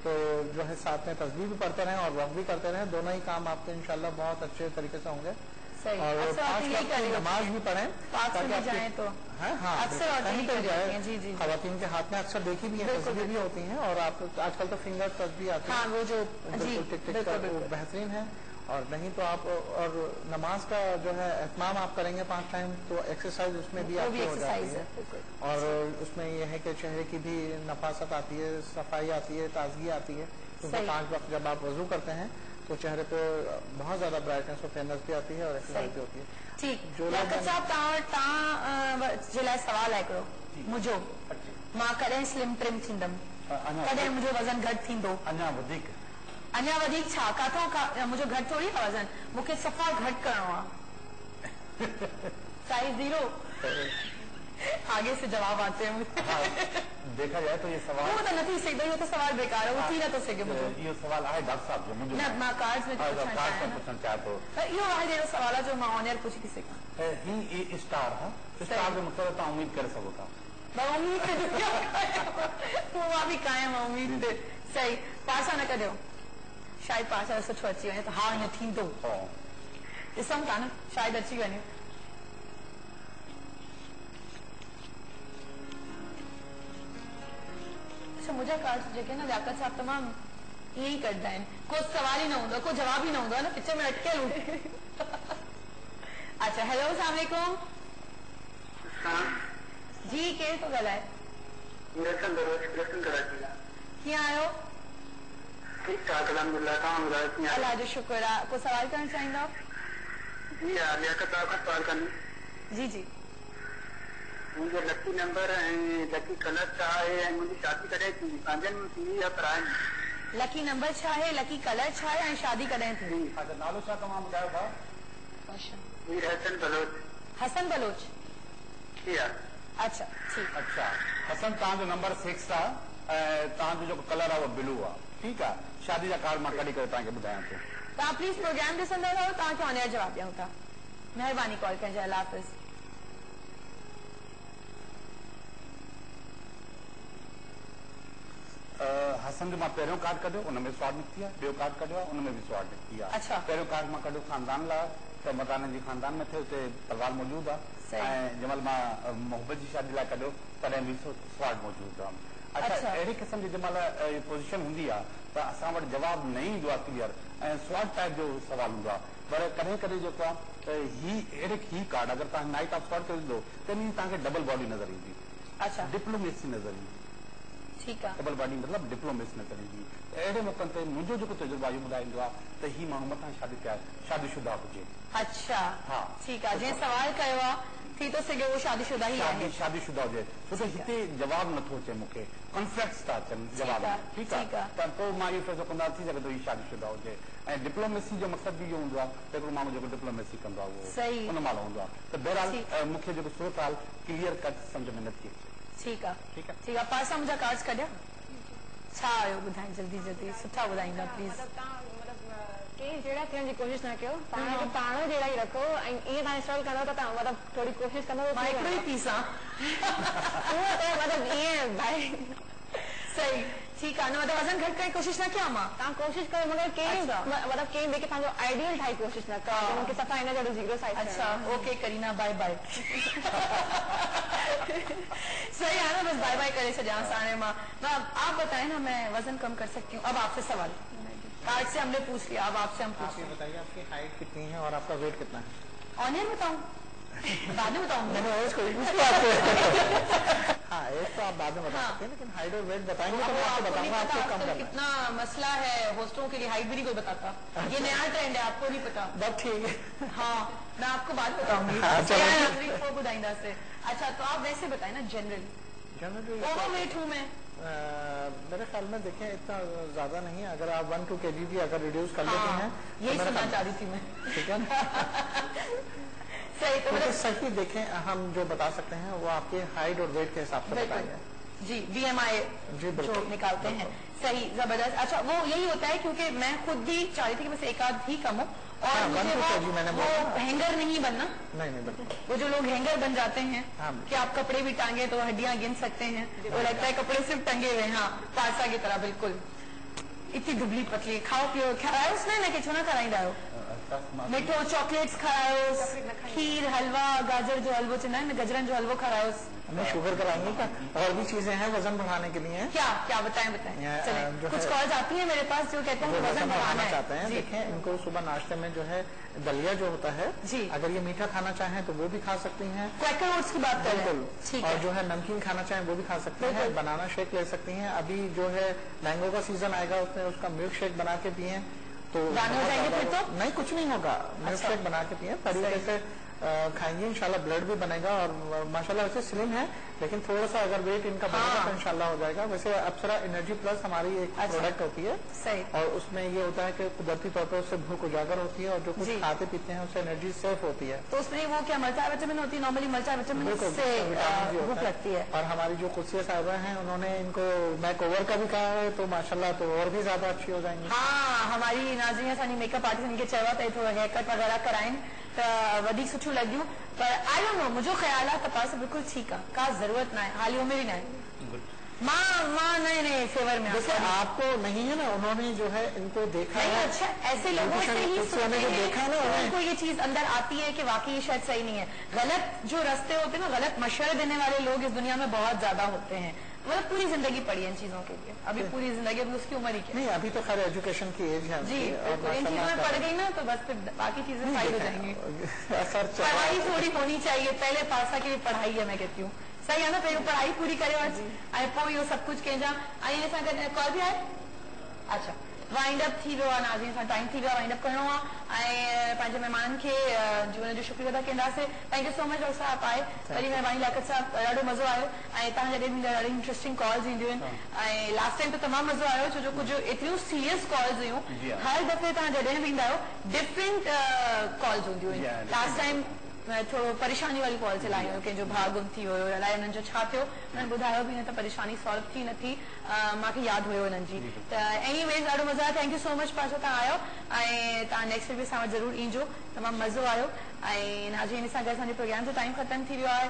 तो जो है साथ में तस्बीह भी पढ़ते रहें और वॉक भी करते रहें। दोनों ही काम आपके इंशाल्लाह बहुत अच्छे तरीके से होंगे। और 5 वक्त की नमाज भी पढ़ें ताकि आप तो हाँ कहीं पर जाए। खवातीन के हाथ में अक्सर देखी भी है, तस्बीह भी होती हैं, और आप आजकल तो फिंगर तस्बीह आती है, वो जो बिल्कुल बेहतरीन है। और नहीं तो आप और नमाज का जो है एहतमाम आप करेंगे 5 टाइम, तो एक्सरसाइज उसमें भी आपकी हो जाती है। और उसमें यह है कि चेहरे की भी नफासत आती है, सफाई आती है, ताजगी आती है, क्योंकि 5 वक्त जब आप वजू करते हैं तो चेहरे पे बहुत ज्यादा ब्राइटनेस और फेयरनेस भी आती है और एक्सरसाइज भी होती है। ठीक जो जिला सवाल है करो मुझो मां करें स्लिम ट्रिम थींदम कदें मुझो वजन घट थींदो अञा वधीक छा काथों मुझो घट थोड़ी है वजन मुझे सफ़ा घट करणो आहे साइज 0 आगे से जवाब आते हैं मुझे। देखा जाए तो ये सवाल वो तो नहीं सही, ये तो सवाल बेकार है, वो थी ना तो सके मुझे ये सवाल आहे डॉक्टर साहब जो मुझे ना मां कार्ड्स में पूछना चाहे तो यो आहे जो सवाल जो मां ऑनर पूछ की सका ही स्टार है, स्टार जो मतलब ता उम्मीद कर सको था मां उम्मीद वो मां भी कायम उम्मीद सही पासा न करियो, शायद पासा सुठो अची वने तो हाँ ईअं थींदो ॾिसूं था न, शायद अची वने। मुझे कार्ड जेके ना लियाकत साहब तमाम यही करता है, कोई सवाल ही ना होता, कोई जवाब ही ना होता ना, पिक्चर में अटके लूं। अच्छा हेलो अस्सलाम वालेकुम जी, के तो गला है क्या आयो ठीक ठाक अल्हम्दुलिल्लाह। अल्लाह जो शुक्र है। कोई सवाल करना चाहेंगे जी? लियाकत साहब का सवाल करनी जी जी। मुझे लकी नंबर लकी कलर छा है, मुझी शादी कॾहिं थी पंहिंजनि थी या परायनि? लकी नंबर छा है, लकी कलर छा है, शादी कॾहिं थी? अच्छा नालो छा तमाम ॿुधायो भाउ? हसन बलोच। हसन बलोच जी हा। अच्छा ठीक। अच्छा हसन तव्हांजो नंबर 6 आहे ऐं तव्हांजो जेको कलर आहे उहो ब्लू आहे, ठीकु आहे। शादी जा कार्ड मां कढी करे तव्हांखे ॿुधायां थो। तव्हां प्लीज प्रोग्राम ॾिसंदा रहो, तव्हांखे ऑनर जवाब ॾियूं था। महिरबानी कॉल कजो। अल्लाह हाफ़िज़। हसन जो मां पहिरियों कार्ड कढियो उनमें स्वाड निकिती आहे, ॿियो कार्ड कढियो आहे उनमें बि स्वाड निकिती आहे। अच्छा पहिरियों कार्ड मां कढियो ख़ानदान लाइ, त मकाननि जी ख़ानदान में थे उते परिवार मौजूदु आहे, ऐं जंहिंमहिल मां मोहब्बत जी शादी लाइ कढियो तॾहिं बि स्वाड मौजूदु आहे। अच्छा अहिड़ी क़िस्म जी जंहिंमहिल पोज़ीशन हूंदी आहे त असां वटि जवाबु न ईंदो आहे क्लियर, ऐं स्वाड टाइप जो सवाल हूंदो आहे, पर कॾहिं कॾहिं जेको आहे त ही कार्ड अगरि तव्हां नाइट ऑफ स्वाड करे ॾींदो त इन तव्हांखे डबल बॉडी नज़र ईंदी। अच्छा डिप्लोमेसी नज़र ईंदी। ठीक है। डबल बॉडी मतलब डिप्लोमेसी नज़र ईंदी। अहिड़े मौक़नि ते मुंहिंजो जेको तजुर्बा इहो ॿुधाईंदो आहे त ही माण्हू मथां शादीशुदा हुजे। अच्छा हा ठीक आहे। जीअं सवाल कयो आहे थी थो सघे वो शादीशुदा ही आहे, शादीशुदा हुजे, छो त हिते जवाब नथो अचे, मूंखे कॉन्फ्लिक्ट्स था अचनि जवाब। ठीकु आहे, त पोइ मां इहो फ़ैसिलो कंदा थी सघे थो हीउ शादीशुदा हुजे। ऐं डिप्लोमेसी जो मक़सदु बि इहो हूंदो आहे त हिकिड़ो माण्हू जेको डिप्लोमेसी कंदो आहे उहो उन महिल हूंदो आहे। त बहरहाल मूंखे जेको सूरत हाल क्लियर कट सम्झ में नथी अचे। ठीक है ठीक है ठीक है। पासा मुझा कार्ड्स कढिया छा आयो ॿुधाए जल्दी जल्दी सुठा ॿुधाईंदा प्लीज। केरु जहिड़ा थियण जी कोशिशि न कयो, पाण खे पाण जहिड़ा ई रखो, ऐं ईअं तव्हां इंस्टॉल कंदव त तव्हां मतिलबु थोरी कोशिशि कंदव मां हिकिड़ो ई पीस आं मतिलबु ईअं भाई सही ठीक आहे। न मतलब वज़न घटि करे कोशिशि न कयां मां, तव्हां कोशिशि कयो, मगर कंहिं मतिलबु कंहिं ॿिए खे पंहिंजो आइडियल ठाही कोशिशि न कयो, उनखे सफ़ा हिन जहिड़ो 0 साइज। अच्छा ओके करीना बाय बाय। सही है ना, बस बाय बाय करे छॾियां साणे मां। आप बताएं ना, मैं वजन कम कर सकती हूँ। अब आपसे सवाल, कार्ड से हमने पूछ लिया, अब आपसे हम पूछ लिया। बताइए आपकी हाइट कितनी है और आपका वेट कितना है? ऑनर बताऊँ बाद में बताऊँ? मैंने और कोई पूछ लिया आपको। हाँ एक तो आप बाद में बता सकते हैं, लेकिन हाइट और वेट बताएंगे तो अब मैं आपको आपको नहीं बताऊंगा पता आपको कम आजकल करना है। कितना मसला है होस्टों के लिए, हाइट भी नहीं कोई बताता, ये नया ट्रेंड है, आपको नहीं पता। बस ठीक है। हाँ मैं आपको बात बताऊंगी। हाँ, चलो। को बुधाइंदा से। अच्छा तो आप वैसे बताए ना जनरली, जनरली ओवरवेट हूँ मैं, मेरे ख्याल में देखें इतना ज्यादा नहीं है, अगर आप 1-2 kg भी अगर रिड्यूस कर लेते हैं यही तो मेरे सुनना ख्याल- चाह रही थी मैं। ठीक है सही तो तो सही देखें, हम जो बता सकते हैं वो आपके हाइट और वेट के हिसाब से बिल्कुल बताएंगे। जी BMI जी, जो बिल्कुल। निकालते हैं, सही जबरदस्त। अच्छा वो यही होता है क्योंकि मैं खुद भी चाह रही थी कि बस एक आध ही कम हो, और हाँ, मुझे 1-2 kg मैंने वो बोला। हैंगर नहीं बनना। नहीं नहीं बिल्कुल। वो जो लोग हैंगर बन जाते हैं हाँ। कि आप कपड़े भी टांगे तो हड्डियां गिन सकते हैं, वो लगता है कपड़े सिर्फ टंगे हुए हैं। हाँ पासा की तरह बिल्कुल, इतनी दुबली पतली, खाओ पियो खाओ उसने ना कि छुना कराई दायो, मिठो चॉकलेट्स खाओ, खीर हलवा, गाजर जो हलवो चंदा है, गजरन जो हलवो खाओ। हमें शुगर कराएंगे क्या? और भी चीजें हैं वजन बढ़ाने के लिए। क्या क्या बताएं बताएं। चलें, जो कुछ है- कॉल्स आती हैं मेरे पास जो कहते हैं जो कि वजन वजन बढ़ाना बढ़ाना है। चाहते हैं, जी। देखें इनको सुबह नाश्ते में जो है दलिया जो होता है, जी। अगर ये मीठा खाना चाहें तो वो भी खा सकती हैं। क्वैकर ओट्स की बात कर रहे हैं। बिल्कुल। ठीक और है। जो है नमकीन खाना चाहें वो भी खा सकते हैं। बिल्कुल। बनाना शेक ले सकती हैं। अभी जो है मैंगो का सीजन आएगा, उसमें उसका मिल्क शेक बना के पिए तो दाने हो बहुत जाएंगे ज्यादा- फिर तो? नहीं कुछ नहीं होगा, मिल्क अच्छा। शेक बना के पिए, तरीके से खाएंगे, इंशाल्लाह ब्लड भी बनेगा। और माशाल्लाह वैसे स्लिम है, लेकिन थोड़ा सा अगर वेट इनका बढ़ेगा हाँ। तो इंशाल्लाह हो जाएगा। वैसे अप्सरा एनर्जी प्लस हमारी एक अच्छा। प्रोडक्ट होती है, सही। और उसमें ये होता है कि कुदरती तौर पर उससे भूख उजागर होती है, और जो कुछ जी। खाते पीते हैं उससे एनर्जी सेफ होती है। तो उसमें वो क्या मल्टा विटामिन होती है, नॉर्मली मल्टा विटामिन बिल्कुल, से विटामिन भी भूख होता लगती है। और हमारी जो कुर्सिया साहिबा हैं उन्होंने इनको मैक ओवर का भी कहा है, तो माशाल्लाह तो और भी ज्यादा अच्छी हो जाएंगी। हाँ हमारी नाज़रीन असांजी मेकअप आर्टिस्ट इनके चयो त थोरो हेयर कट वग़ैरह कराइनि त वधीक सुठियूं लॻियूं, पर आई डोंट नो, मुंहिंजो ख़्याल आहे तपास बिल्कुल ठीक है, का जरूरत ना है, हाली उम्र ही ना है। माँ नए नए फेवर में देखिए आपको नहीं है ना, उन्होंने जो है इनको देखा नहीं। है। अच्छा ऐसे लोगों से ही कुछ हमें जो देखा है ना, सुनते हैं, उन्हें- उनको ये चीज अंदर आती है कि वाकई ये शायद सही नहीं है। गलत जो रास्ते होते हैं ना, गलत मशवरे देने वाले लोग इस दुनिया में बहुत ज्यादा होते हैं। मतलब पूरी जिंदगी पड़ी है इन चीजों के लिए, अभी पूरी जिंदगी, अभी उसकी उम्र ही क्या है। नहीं, अभी तो खैर एजुकेशन की एज है जी उनकी, और बिल्कुल, इन चीजों में पड़ गई ना तो बस फिर बाकी चीजें फाइल हो जाएंगी। असर चल रहा पढ़ाई है। थोड़ी होनी चाहिए, पहले पासा की भी पढ़ाई है, मैं कहती हूँ सही है ना, पहले पढ़ाई पूरी करे ऐं पोइ इहो सभु कुझु कंहिंजा। ऐं हिन सां गॾु कॉल बि आहे। अच्छा वाइंड अप थी वियो आहे, नाज़रीन सां टाइम थी वियो आहे, वाइंड अप करिणो आहे ऐं पंहिंजे महिमाननि खे जीवन जो शुक्रिया अदा कंदासीं। Thank you so much doctor साहब आए, वरी महिरबानी लियाकत साहब, ॾाढो मज़ो आयो। ऐं तव्हां जॾहिं बि ॾाढी इंटरेस्टिंग कॉल्स ईंदियूं आहिनि, ऐं लास्ट टाइम त तमामु मज़ो आयो, छो जो कुझु एतिरियूं सीरियस कॉल्स हुयूं। हर दफ़े तव्हां जॾहिं बि ईंदा आहियो डिफरेंट कॉल्स हूंदियूं आहिनि। लास्ट टाइम थोरो परेशानी वारी कॉल चलाई हुयो, कंहिंजो भाउ गुम थी वियो, अलाए हुननि जो छा थियो, हुननि ॿुधायो बि न त परेशानी सॉल्व थी न थी, मूंखे यादि हुयो हुननि जी। त एनीवेज़ ॾाढो मज़ो आयो, थैंक यू सो मच पाछो तव्हां आयो, ऐं तव्हां नेक्स्ट वीक बि असां वटि ज़रूरु ईंजो, तमामु मज़ो आयो। ऐं नाज़रीन सां गॾु असांजे प्रोग्राम जो टाइम ख़तमु थी वियो आहे।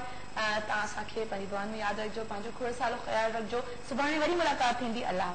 तव्हां असांखे पंहिंजी दुआनि में यादि रखिजो, पंहिंजो खोड़ सालो ख़्यालु रखिजो। सुभाणे वरी मुलाक़ात थींदी। अल्लाह।